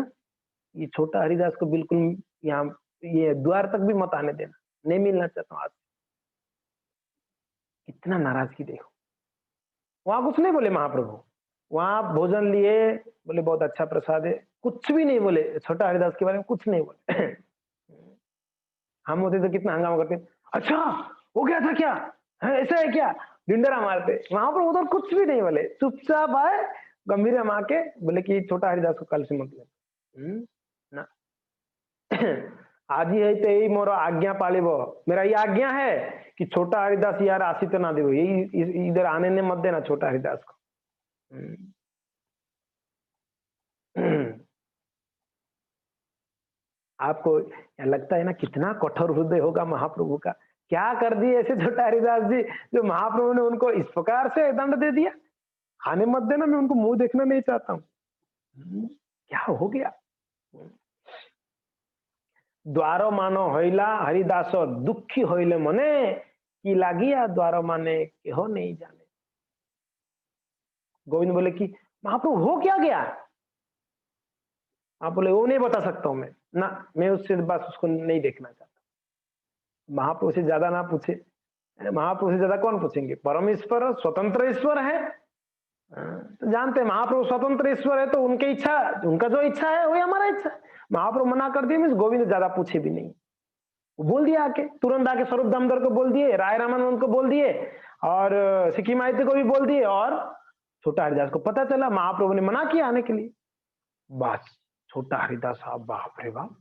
ये छोटा हरिदास को बिल्कुल यहाँ ये द्वार तक भी मत आने देना, नहीं मिलना चाहता हूँ आज। कितना नाराजगी देखो। वहां कुछ नहीं बोले महाप्रभु, वहां भोजन लिए, बोले बहुत अच्छा प्रसाद है, कुछ भी नहीं बोले छोटा हरिदास के बारे में, कुछ नहीं बोले। हम होते तो कितना हंगामा करते, अच्छा हो गया था क्या, ऐसा है क्या, डिंडरा मारते। वहां पर उधर कुछ भी नहीं बोले, चुपचाप आए गंभीर माँ के, बोले कि छोटा हरिदास को कल से मत ले ना। आज ही है ते मोर आज्ञा पालिब, मेरा ये आज्ञा है कि छोटा हरिदास यार आशी तो ना दे, यही इधर आने ने मत देना छोटा हरिदास को। आपको लगता है ना कितना कठोर हृदय होगा महाप्रभु का? क्या कर दिए ऐसे छोटा हरिदास जी जो महाप्रभु ने उनको इस प्रकार से दंड दे दिया, आने मत देना, मैं उनको मुंह देखना नहीं चाहता हूँ। क्या हो गया? द्वार मानो होइला हरिदास दुखी होइले मने की लागिया द्वार माने केहो नहीं जाने। गोविंद बोले कि महाप्रभु हो क्या गया? आप बोले वो नहीं बता सकता हूं मैं उससे बस उसको नहीं देखना चाहता। महाप्रभु से ज्यादा ना पूछे, महाप्रभु से ज्यादा कौन पूछेंगे? परम ईश्वर स्वतंत्र ईश्वर है, तो जानते हैं महाप्रभु स्वतंत्र ईश्वर है, तो उनकी इच्छा, उनका जो इच्छा है वही हमारा इच्छा है। महाप्रभु मना कर दिए, मीन्स गोविंद ज्यादा पूछे भी नहीं, वो बोल दिया आके, तुरंत आके स्वरूप दामोदर को बोल दिए, राय रामानंद को बोल दिए, और सिक्की माइती को भी बोल दिए, और छोटा हरिदास को पता चला महाप्रभु ने मना किया आने के लिए। बस छोटा हरिदास साहब बाप रे बाप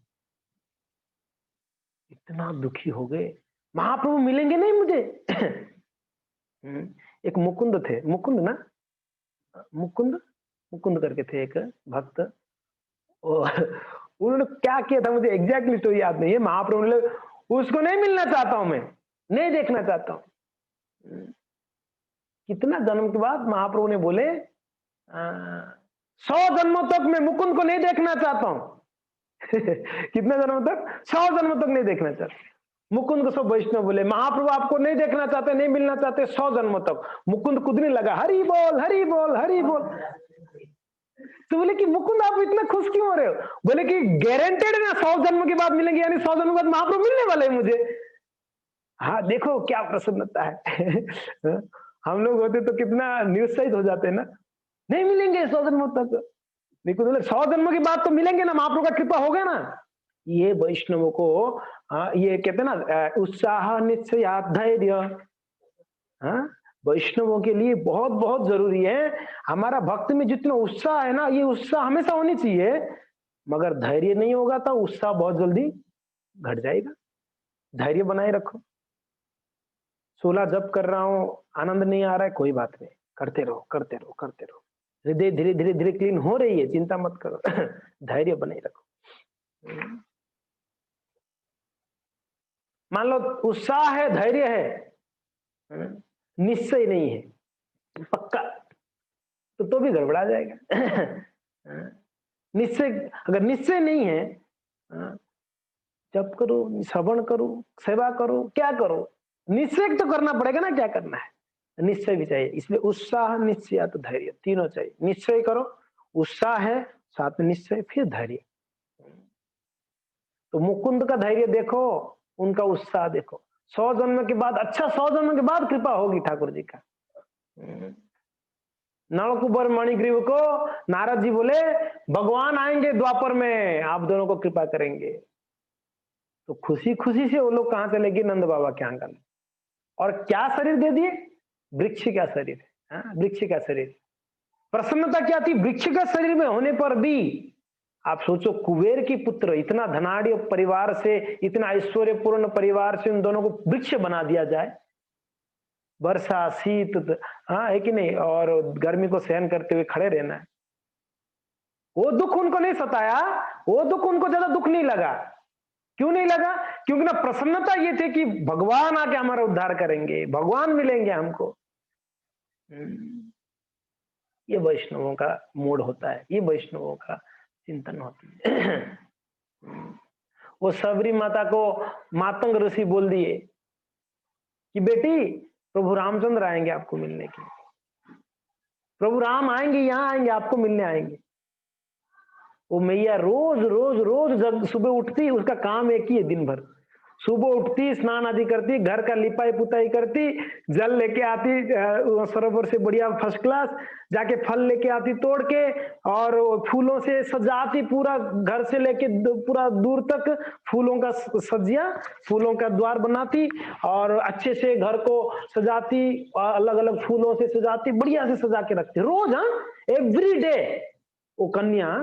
इतना दुखी हो गए, महाप्रभु मिलेंगे नहीं मुझे। एक मुकुंद थे, मुकुंद ना, मुकुंद करके थे एक भक्त, उन्होंने क्या किया था मुझे एग्जैक्टली स्टोरी याद नहीं है। महाप्रभु ने उसको नहीं मिलना चाहता हूं, मैं नहीं देखना चाहता हूं। कितना जन्म के बाद महाप्रभु ने बोले 100 जन्मों तक मैं मुकुंद को नहीं देखना चाहता हूं। कितने जन्मों तक? 100 जन्मों तक नहीं देखना चाहता। मुकुंद को सब वैष्णव बोले महाप्रभु आपको नहीं देखना चाहते, नहीं मिलना चाहते 100 जन्मों तक। मुकुंद कूदने लगा, हरि बोल हरि बोल हरि बोल। तो बोले कि मुकुंद आप इतना खुश क्यों हो रहे हो? बोले कि गारंटेड है ना 100 जन्म के बाद मिलेंगे, यानी 100 जन्म के बाद महाप्रभु मिलने वाले हैं मुझे। हाँ देखो क्या प्रसन्नता है। हम लोग होते तो कितना निरुत्साहित हो जाते हैं ना, नहीं मिलेंगे 100 जन्मों तक। लेकिन बोले 100 जन्मों के बाद तो मिलेंगे ना, महाप्रभु का कृपा होगा ना। ये वैष्णवों को ये कहते हैं ना उत्साह निश्चय धैर्य, वैष्णवों के लिए बहुत बहुत जरूरी है। हमारा भक्ति में जितना उत्साह है ना, ये उत्साह हमेशा होनी चाहिए, मगर धैर्य नहीं होगा तो उत्साह बहुत जल्दी घट जाएगा। धैर्य बनाए रखो। 16 जप कर रहा हूं, आनंद नहीं आ रहा है, कोई बात नहीं, करते रहो करते रहो करते रहो, हृदय धीरे धीरे धीरे क्लीन हो रही है, चिंता मत करो। धैर्य बनाए रखो। मान लो उत्साह है, धैर्य है, निश्चय नहीं है पक्का, तो भी गड़बड़ा जाएगा। निश्चय, अगर निश्चय नहीं है, जप करो, श्रवण करो, सेवा करो, क्या करो, निश्चय तो करना पड़ेगा ना, क्या करना है, निश्चय भी चाहिए। इसलिए उत्साह निश्चय तो धैर्य तीनों चाहिए। निश्चय करो, उत्साह है, साथ में निश्चय, फिर धैर्य। तो मुकुंद का धैर्य देखो, उनका उत्साह देखो। 100 जन्म के बाद, अच्छा 100 जन्म के बाद कृपा होगी ठाकुर जी का। नलकुबर मणिग्रीव को नारद जी बोले भगवान आएंगे द्वापर में, आप दोनों को कृपा करेंगे। तो खुशी खुशी से वो लोग कहां चले गए? नंद बाबा के आंगन। और क्या शरीर दे दिए? वृक्ष का शरीर, वृक्ष का शरीर। प्रसन्नता क्या थी? वृक्ष का शरीर में होने पर भी। आप सोचो, कुबेर की पुत्र, इतना धनाढ़ परिवार से, इतना ऐश्वर्यपूर्ण परिवार से उन दोनों को वृक्ष बना दिया जाए। वर्षा शीत, हाँ है कि नहीं, और गर्मी को सहन करते हुए खड़े रहना है। वो दुख उनको नहीं सताया, वो दुख उनको ज्यादा दुख नहीं लगा। क्यों नहीं लगा? क्योंकि ना प्रसन्नता ये थी कि भगवान आके हमारा उद्धार करेंगे, भगवान मिलेंगे हमको। ये वैष्णवों का मूड होता है, ये वैष्णवों का चिंतन होती है। वो सबरी माता को मातंग ऋषि बोल दिए कि बेटी प्रभु रामचंद्र आएंगे आपको मिलने के लिए, प्रभु राम आएंगे, यहाँ आएंगे, आपको मिलने आएंगे। वो मैया रोज रोज रोज जब सुबह उठती, उसका काम एक ही है दिन भर। सुबह उठती, स्नान आदि करती, घर का लिपाई पुताई करती, जल लेके आती सरोवर से बढ़िया फर्स्ट क्लास, जाके फल लेके आती तोड़ के, और फूलों से सजाती पूरा घर से लेके पूरा दूर तक, फूलों का सजिया, फूलों का द्वार बनाती और अच्छे से घर को सजाती, अलग अलग फूलों से सजाती, बढ़िया से सजा के रखती रोज। हाँ, एवरी डे। वो कन्या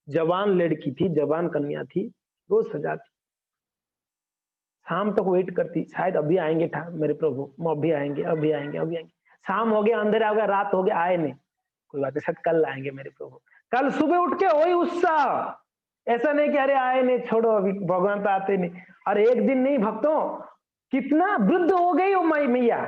जवान लड़की थी, जवान कन्या थी, रोज सजाती। शाम तक वेट करती, शायद अभी आएंगे मेरे प्रभु, अभी आएंगे, अभी आएंगे, अभी आएंगे। शाम हो गया, अंधेरा हो गया, रात हो गया, आए नहीं। कोई बात नहीं, शायद कल आएंगे मेरे प्रभु। कल सुबह उठ के वही उत्साह। ऐसा नहीं कि अरे आए नहीं, छोड़ो अभी, भगवान तो आते नहीं। और एक दिन नहीं भक्तों, कितना वृद्ध हो गई वो मैया,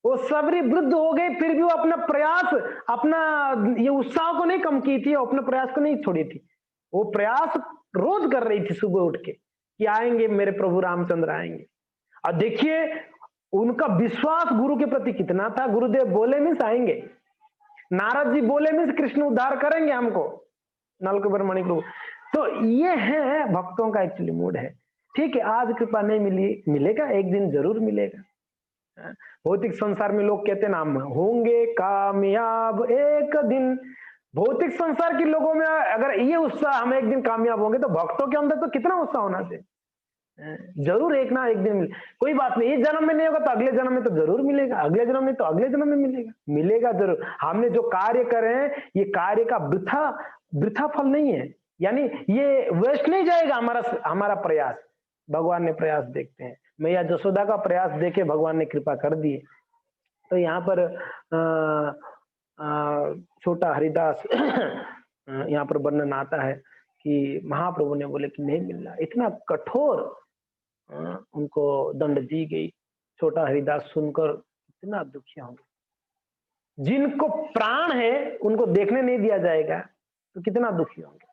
वो सबरी वृद्ध हो गई, फिर भी वो अपना प्रयास, अपना ये उत्साह को नहीं कम की थी, अपने प्रयास को नहीं छोड़ी थी। वो प्रयास रोज कर रही थी सुबह उठ के कि आएंगे मेरे प्रभु रामचंद्र आएंगे। और देखिए उनका विश्वास गुरु के प्रति कितना था। गुरुदेव बोले मीन्स आएंगे, नारद जी बोले मीन्स कृष्ण उद्धार करेंगे हमको, नलकुबर मणिग्रीव। तो ये है भक्तों का एक्चुअली मूड है। ठीक है, आज कृपा नहीं मिली, मिलेगा एक दिन, जरूर मिलेगा। भौतिक संसार में लोग कहते हैं ना हम होंगे कामयाब एक दिन। भौतिक संसार के लोगों में अगर ये उत्साह, हम एक दिन कामयाब होंगे, तो भक्तों के अंदर तो कितना उत्साह होना चाहिए। जरूर एक ना एक दिन मिले। कोई बात नहीं, इस जन्म में नहीं होगा तो अगले जन्म में तो जरूर मिलेगा, अगले जन्म में तो अगले जन्म में मिलेगा, मिलेगा जरूर। हमने जो कार्य करे हैं, ये कार्य का वृथा फल नहीं है, यानी ये वेस्ट नहीं जाएगा हमारा प्रयास। भगवान ने प्रयास देखते हैं, मैया जसोदा का प्रयास देखे भगवान ने कृपा कर दिए। तो यहाँ पर छोटा हरिदास यहाँ पर वर्णन आता है कि महाप्रभु ने बोले कि नहीं मिल रहा, इतना कठोर उनको दंड दी गई। छोटा हरिदास सुनकर इतना दुखी होंगे। जिनको प्राण है उनको देखने नहीं दिया जाएगा तो कितना दुखी होंगे।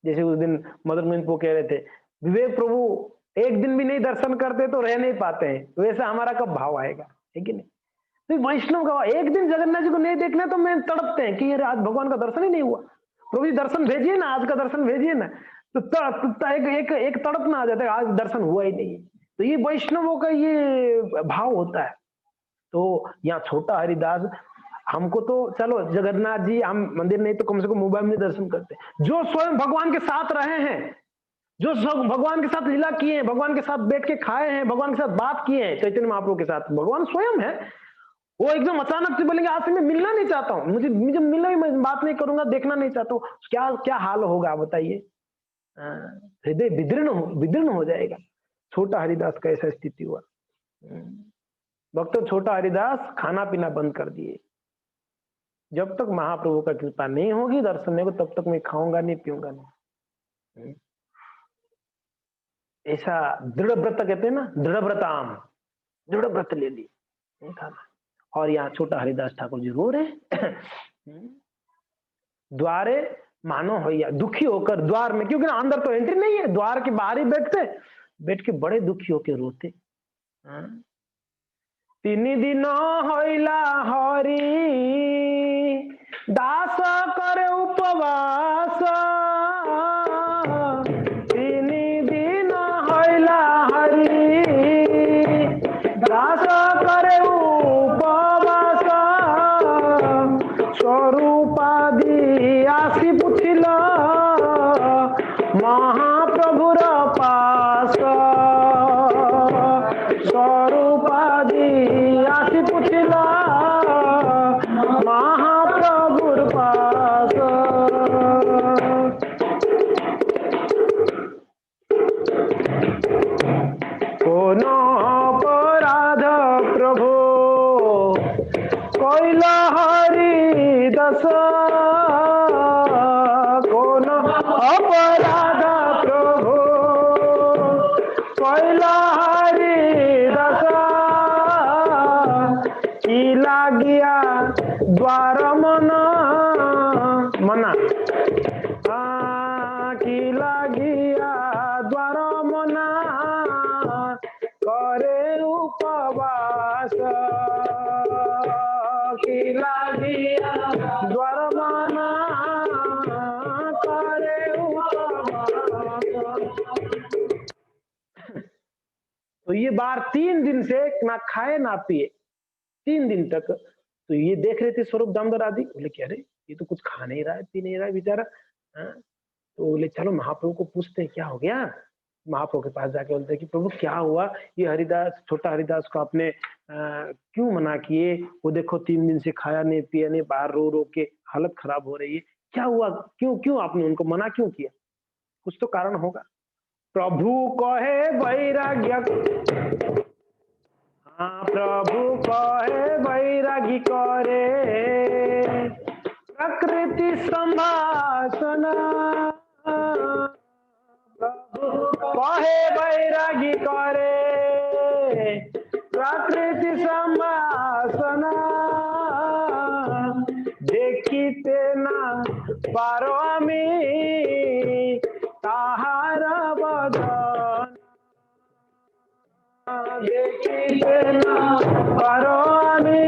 जैसे उस दिन मदन मोहन को कह रहे थे, विवेक प्रभु एक दिन भी नहीं दर्शन करते तो रह नहीं पाते हैं, वैसा हमारा कब भाव आएगा, है कि नहीं? तो वैष्णव का एक दिन जगन्नाथ जी को नहीं देखना तो मैं तड़पते हैं कि आज भगवान का दर्शन ही नहीं हुआ, प्रभु जी दर्शन भेजिए ना, आज का दर्शन भेजिए ना। तो एक तड़प ना आ जाता है, आज दर्शन हुआ ही नहीं। तो ये वैष्णवों का ये भाव होता है। तो यहाँ छोटा हरिदास, हमको तो चलो जगन्नाथ जी हम मंदिर नहीं तो कम से कम मोबाइल में दर्शन करते हैं। जो स्वयं भगवान के साथ रहे हैं, जो भगवान के साथ लीला किए हैं, भगवान के साथ बैठ के खाए हैं, भगवान के साथ बात किए हैं, चैतन्य महाप्रभु के साथ भगवान स्वयं है, वो एकदम अचानक से बोलेंगे आज से मैं मिलना नहीं चाहता हूँ, मुझे मिलना ही, मैं बात नहीं करूंगा, देखना नहीं चाहता हूँ, क्या क्या हाल होगा बताइए? हृदय विदीर्ण हो जाएगा। छोटा हरिदास का ऐसा स्थिति हुआ। भक्तों, छोटा हरिदास खाना पीना बंद कर दिए। जब तक महाप्रभु का कृपा नहीं होगी, दर्शन नहीं होगा, तब तक मैं खाऊंगा नहीं, पीऊंगा नहीं। ऐसा दृढ़ व्रत कहते हैं ना, दृढ़ व्रताम, दृढ़ व्रत ले ली, नहीं खाना। और यहाँ छोटा हरिदास ठाकुर जी रो रहे द्वारे मानो होया, दुखी होकर द्वार में, क्योंकि अंदर तो एंट्री नहीं है, द्वार के बाहर ही बैठ के बड़े दुखी होकर रोते। 3 दिन होइला हरि दास करे उपवास, महाप्रभुर पास स्वरूपादि आसी पुछिला महाप्रभुर पास कोन अपराध प्रभु कोइला हरि दस कोन अपराध प्रभु कोइला हरि दस की लागिया द्वार मना मना की लागिया द्वार मना करे उपवास की लागिया द्वार मना करे उपवास। तो ये बार 3 दिन से ना खाए ना पिए 3 दिन तक। तो ये देख रहे थे स्वरूप दामोदर आदि, बोले कि अरे ये तो कुछ खा नहीं रहा है पी नहीं रहा है बेचारा। तो बोले चलो महाप्रभु को पूछते हैं क्या हो गया। महाप्रभु के पास जाके बोलते हैं कि प्रभु क्या हुआ, ये हरिदास छोटा हरिदास को आपने क्यों मना किए, वो देखो 3 दिन से खाया नहीं पिया नहीं, बाहर रो रो के हालत खराब हो रही है, क्या हुआ, क्यों क्यों आपने उनको मना क्यों किया, कुछ तो कारण होगा। प्रभु कहे वैराग्य, हाँ प्रभु कहे वैरागी करे प्रकृति संभाषण, प्रभु कहे वैरागी करे प्रकृति संभाषण, देखिते ना पारो आमी ताहार बदन, देखिते ना पारो आमी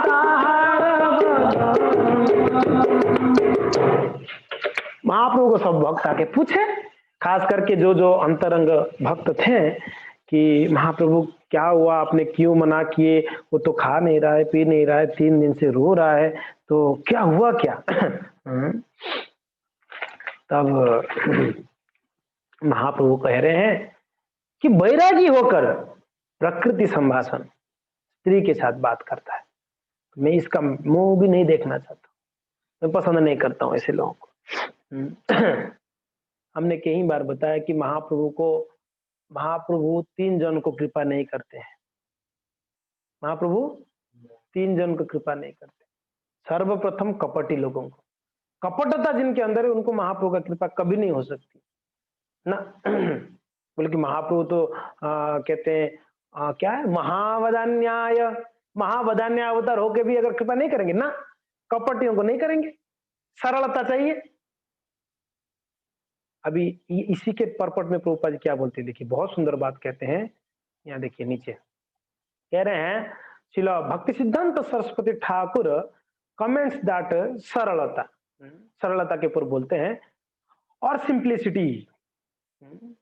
ताहार बदन। महाप्रभु को सब भक्त आके पूछे, खास करके जो जो अंतरंग भक्त थे कि महाप्रभु क्या हुआ, आपने क्यों मना किए, वो तो खा नहीं रहा है पी नहीं रहा है 3 दिन से रो रहा है, तो क्या हुआ क्या। तब महाप्रभु कह रहे हैं कि बैरागी होकर प्रकृति संभाषण स्त्री के साथ बात करता है, मैं इसका मुंह भी नहीं देखना चाहता, मैं पसंद नहीं करता हूं ऐसे लोगों को। हमने कई बार बताया कि महाप्रभु 3 जन को कृपा नहीं करते हैं, महाप्रभु 3 जन को कृपा नहीं करते। सर्वप्रथम कपटी लोगों को, कपटता जिनके अंदर है उनको महाप्रभु का कृपा कभी नहीं हो सकती ना। बल्कि महाप्रभु तो कहते हैं क्या है, महावदान्याय अवतार होके भी अगर कृपा नहीं करेंगे ना, कपटियों को नहीं करेंगे, सरलता चाहिए। अभी इसी के परपट में प्रभुपाद जी क्या बोलते हैं, देखिए बहुत सुंदर बात कहते हैं, यहाँ देखिए नीचे कह रहे हैं, श्रील भक्ति सिद्धांत सरस्वती ठाकुर कमेंट्स दैट सरलता, सरलता के ऊपर बोलते हैं, और सिंप्लिसिटी,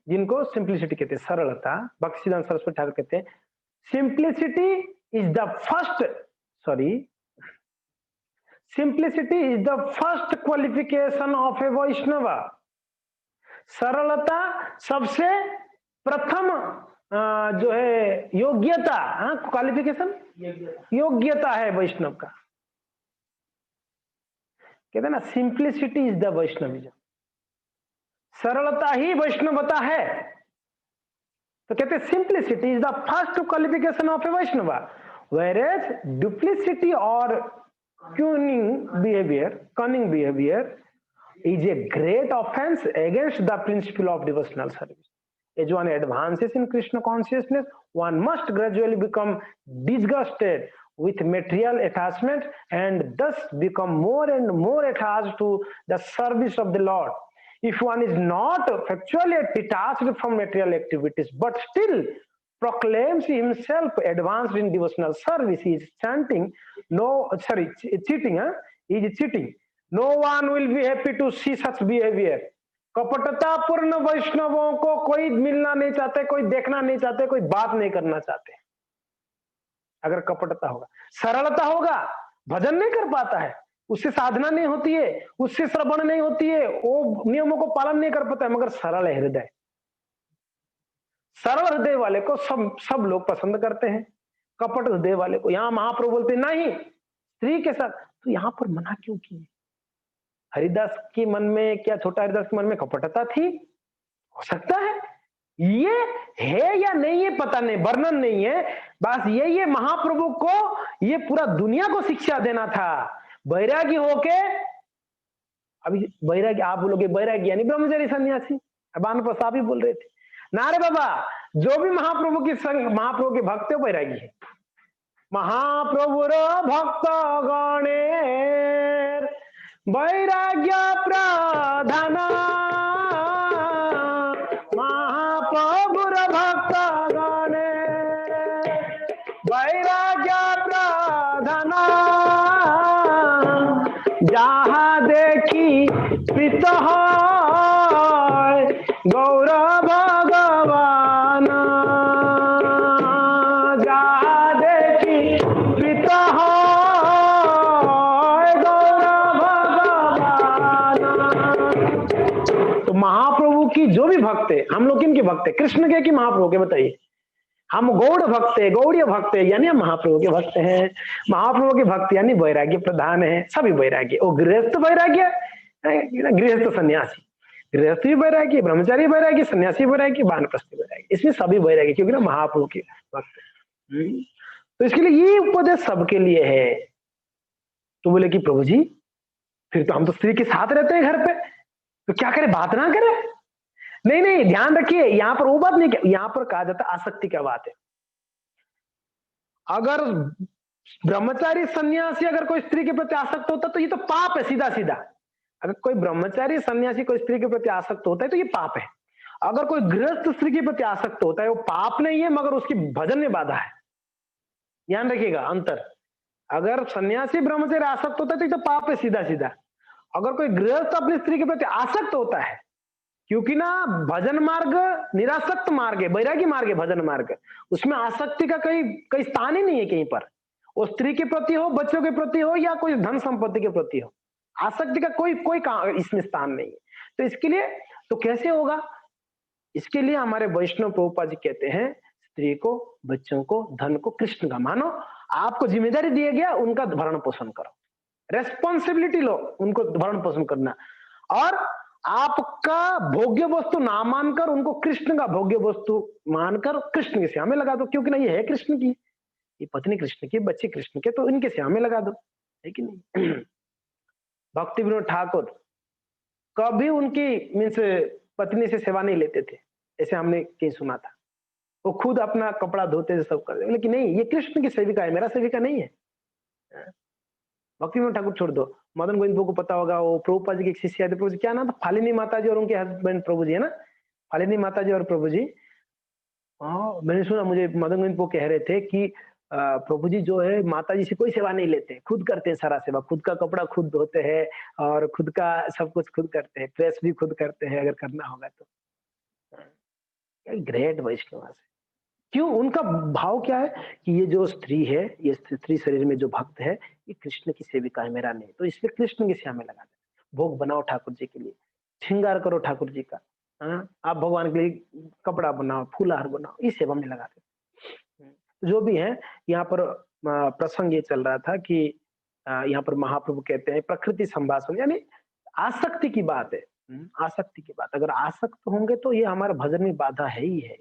जिनको सिंप्लिसिटी कहते हैं, सरलता, भक्ति सिद्धांत सरस्वती ठाकुर कहते हैं simplicity is the first qualification of a Vaishnava. सरलता सबसे प्रथम जो है योग्यता, क्वालिफिकेशन योग्यता है वैष्णव का। कहते हैं ना सिंप्लिसिटी इज द वैष्णविज्म, सरलता ही वैष्णवता है। तो कहते हैं simplicity is the first qualification of a Vaishnav, whereas duplicity और cunning behavior is a great offense against the principle of devotional service. As one advances in Krishna consciousness, one must gradually become disgusted with material attachment and thus become more and more attached to the service of the Lord. If one is not factually detached from material activities but still proclaims himself advanced in devotional service, he is cheating. No one will be happy to see such behavior. कपटतापूर्ण वैष्णवों को कोई मिलना नहीं चाहते, कोई देखना नहीं चाहते, कोई बात नहीं करना चाहते। अगर कपटता होगा, सरलता होगा, भजन नहीं कर पाता है, उससे साधना नहीं होती है, उससे श्रवण नहीं होती है, वो नियमों को पालन नहीं कर पाता है, मगर सरल है हृदय। सरल हृदय वाले को सब सब लोग पसंद करते हैं। कपट हृदय वाले को यहाँ महाप्रभु बोलते नहीं, स्त्री के साथ। तो यहाँ पर मना क्यों किए? हरिदास के मन में क्या, छोटा हरिदास के मन में कपटता थी? हो सकता है। ये है या नहीं है पता नहीं, वर्णन नहीं है। बस यही है, महाप्रभु को ये पूरा दुनिया को शिक्षा देना था। बैरागी होके, अभी बैरागी आप बोलोगे, बैरागी यानी ब्रह्मचारी सन्यासी, बान प्रसाद भी बोल रहे थे ना रे बाबा, जो भी महाप्रभु की संग, महाप्रभु के भक्त बैरागी है। महाप्रभुर भक्त गणेर वैराग्य प्रधान, महाप्रभुर भक्त गणेर वैराग्य प्रधान, जहाँ देखी प्रीत गौर भगवान, जहाँ देखी प्रीत गौर भगवान। तो महाप्रभु की जो भी भक्त है, हम लोग किनके भक्त है? कृष्ण के कि महाप्रभु के? बताइए। हम गौड़ भक्त है, गौड़ीय भक्त है, यानी हम महाप्रभु के भक्त हैं। महाप्रभु के भक्त यानी वैराग्य प्रधान है, सभी वैराग्य। और गृहस्थ वैराग्य, गृहस्थ सन्यासी, गृहस्थी वैराग्य, ब्रह्मचारी वैराग्य, सन्यासी वैराग्य, वानप्रस्थी वैराग्य, इसमें सभी वैराग्य, क्योंकि ना महाप्रभु के भक्त। तो इसके लिए ये उपदेश सबके लिए है। तो बोले कि प्रभु जी फिर तो हम तो स्त्री के साथ रहते हैं घर पे, तो क्या करें, बात ना करें? नहीं नहीं, ध्यान रखिए, यहां पर वो बात नहीं, यहां पर कहा जाता आसक्ति क्या बात है। अगर ब्रह्मचारी सन्यासी अगर कोई स्त्री के प्रति आसक्त होता तो ये तो पाप है, सीधा सीधा। अगर कोई ब्रह्मचारी सन्यासी कोई स्त्री के प्रति आसक्त होता है तो ये पाप है। अगर कोई गृहस्थ स्त्री के प्रति आसक्त होता है वो पाप नहीं है, मगर उसकी भजन में बाधा है। ध्यान रखिएगा अंतर। अगर सन्यासी ब्रह्मचारी आसक्त होता है तो ये तो पाप है, सीधा सीधा। अगर कोई गृहस्थ अपनी स्त्री के प्रति आसक्त होता है, क्योंकि ना भजन मार्ग निरासक्त मार्ग है, बैरागी मार्ग है भजन मार्ग, उसमें आसक्ति का कई स्थान ही नहीं है कहीं पर। वो स्त्री के प्रति हो, बच्चों के प्रति हो, या कोई धन संपत्ति के प्रति हो, आसक्ति का कोई इसमें स्थान नहीं है। तो इसके लिए तो कैसे होगा? इसके लिए हमारे वैष्णव प्रभुपाद जी कहते हैं, स्त्री को, बच्चों को, धन को कृष्ण का मानो। आपको जिम्मेदारी दिया गया, उनका भरण पोषण करो, रेस्पॉन्सिबिलिटी लो, उनको भरण पोषण करना। और आपका भोग्य वस्तु ना मानकर उनको कृष्ण का भोग्य वस्तु मानकर कृष्ण की सेवा में लगा दो, क्योंकि ना ये है कृष्ण की, ये पत्नी कृष्ण की, बच्चे कृष्ण के, तो इनके सेवा में लगा दो, है कि नहीं? भक्ति विनोद ठाकुर कभी उनकी मीन्स पत्नी से सेवा नहीं लेते थे, ऐसे हमने कहीं सुना था। वो खुद अपना कपड़ा धोते थे, सब करते, लेकिन नहीं, ये कृष्ण की सेविका है, मेरा सेविका नहीं है। भक्ति विनोद ठाकुर छोड़ दो, मदन गोविंद को पता होगा, वो प्रभुपाद जी की एक शिष्य थे, प्रभु जी क्या नाम था, फालिनी माता जी और उनके हस्बैंड प्रभु जी, है ना, फालिनी माता जी और प्रभु जी। हाँ मैंने सुना, मुझे मदन गोविंद को कह रहे थे कि प्रभु जी जो है माता जी से कोई सेवा नहीं लेते, खुद करते हैं सारा सेवा, खुद का कपड़ा खुद धोते हैं और खुद का सब कुछ खुद करते हैं, प्रेस भी खुद करते हैं अगर करना होगा तो। ग्रेट वैष्णव से क्यों, उनका भाव क्या है कि ये जो स्त्री है, ये स्त्री शरीर में जो भक्त है, ये कृष्ण की सेविका है, मेरा नहीं, तो इसलिए कृष्ण की सेवा में लगा दे। भोग बनाओ ठाकुर जी के लिए, श्रृंगार करो ठाकुर जी का, आप भगवान के लिए कपड़ा बनाओ, फूलहार बनाओ, इस सेवा में लगा दे। जो भी है, यहाँ पर प्रसंग ये चल रहा था कि यहाँ पर महाप्रभु कहते हैं प्रकृति संभाषण, यानी आसक्ति की बात है। आसक्ति की बात, अगर आसक्त होंगे तो ये हमारे भजन में बाधा है ही है,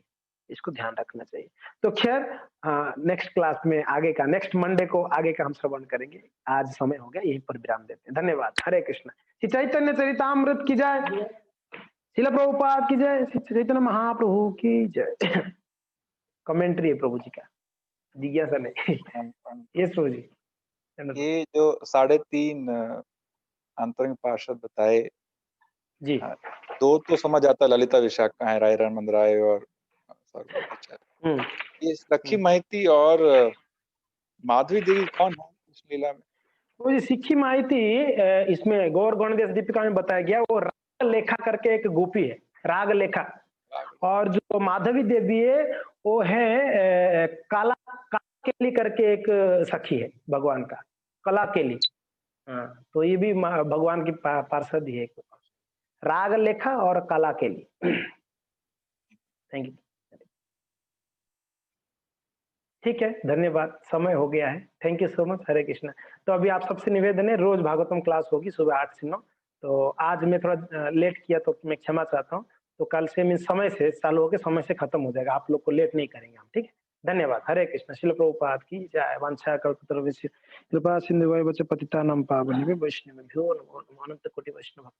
इसको ध्यान रखना चाहिए। तो खैर नेक्स्ट क्लास में आगे का, नेक्स्ट मंडे को आगे का हम श्रवण करेंगे। आज समय हो गया, यहीं पर विराम देते हैं। धन्यवाद। हरे कृष्ण। श्री चैतन्य चरितामृत की जय, श्रील प्रभुपाद की जय, श्री चैतन्य महाप्रभु की जय। कमेंट्री है प्रभु जी का, जिज्ञासा नहीं। यस प्रभु जी। ये जो 3.5 अंतरंग पार्षद बताए जी, दो तो समझ आता, ललिता विशाखा है, राय रामचंद्र राय और ये लक्ष्मी महती और माधवी देवी कौन है इस लीला में? तो ये सिक्खी महती इसमें गौर गणदेश दीपिका में बताया गया, वो राग लेखा करके एक गोपी है, राग लेखा। और जो माधवी देवी है वो है काला केली करके एक सखी है भगवान का, कला केली। हाँ, तो ये भी भगवान की पार्षद ही है। राग लेखा और कला के लिए। Thank you. ठीक है, धन्यवाद। समय हो गया है। Thank you so much. Hare Krishna. तो अभी आप सबसे निवेदन है, रोज़ भागवतम क्लास होगी सुबह 8 से 9। तो आज मैं थोड़ा लेट किया तो मैं क्षमा चाहता हूँ। तो कल से मैं समय से चालू होके समय से खत्म हो जाएगा। आप लोग को लेट नहीं करेंगे हम, ठीक है? धन्यवाद। हरे कृष्णा। शिल प्रभुपाद की जय। वांछा कल्पतरुभ्यश्च कृपा सिन्धुभ्यो पतितानां पावनेभ्यो वैष्णवेभ्यो नमो नमः। अनंत कोटि वैष्णव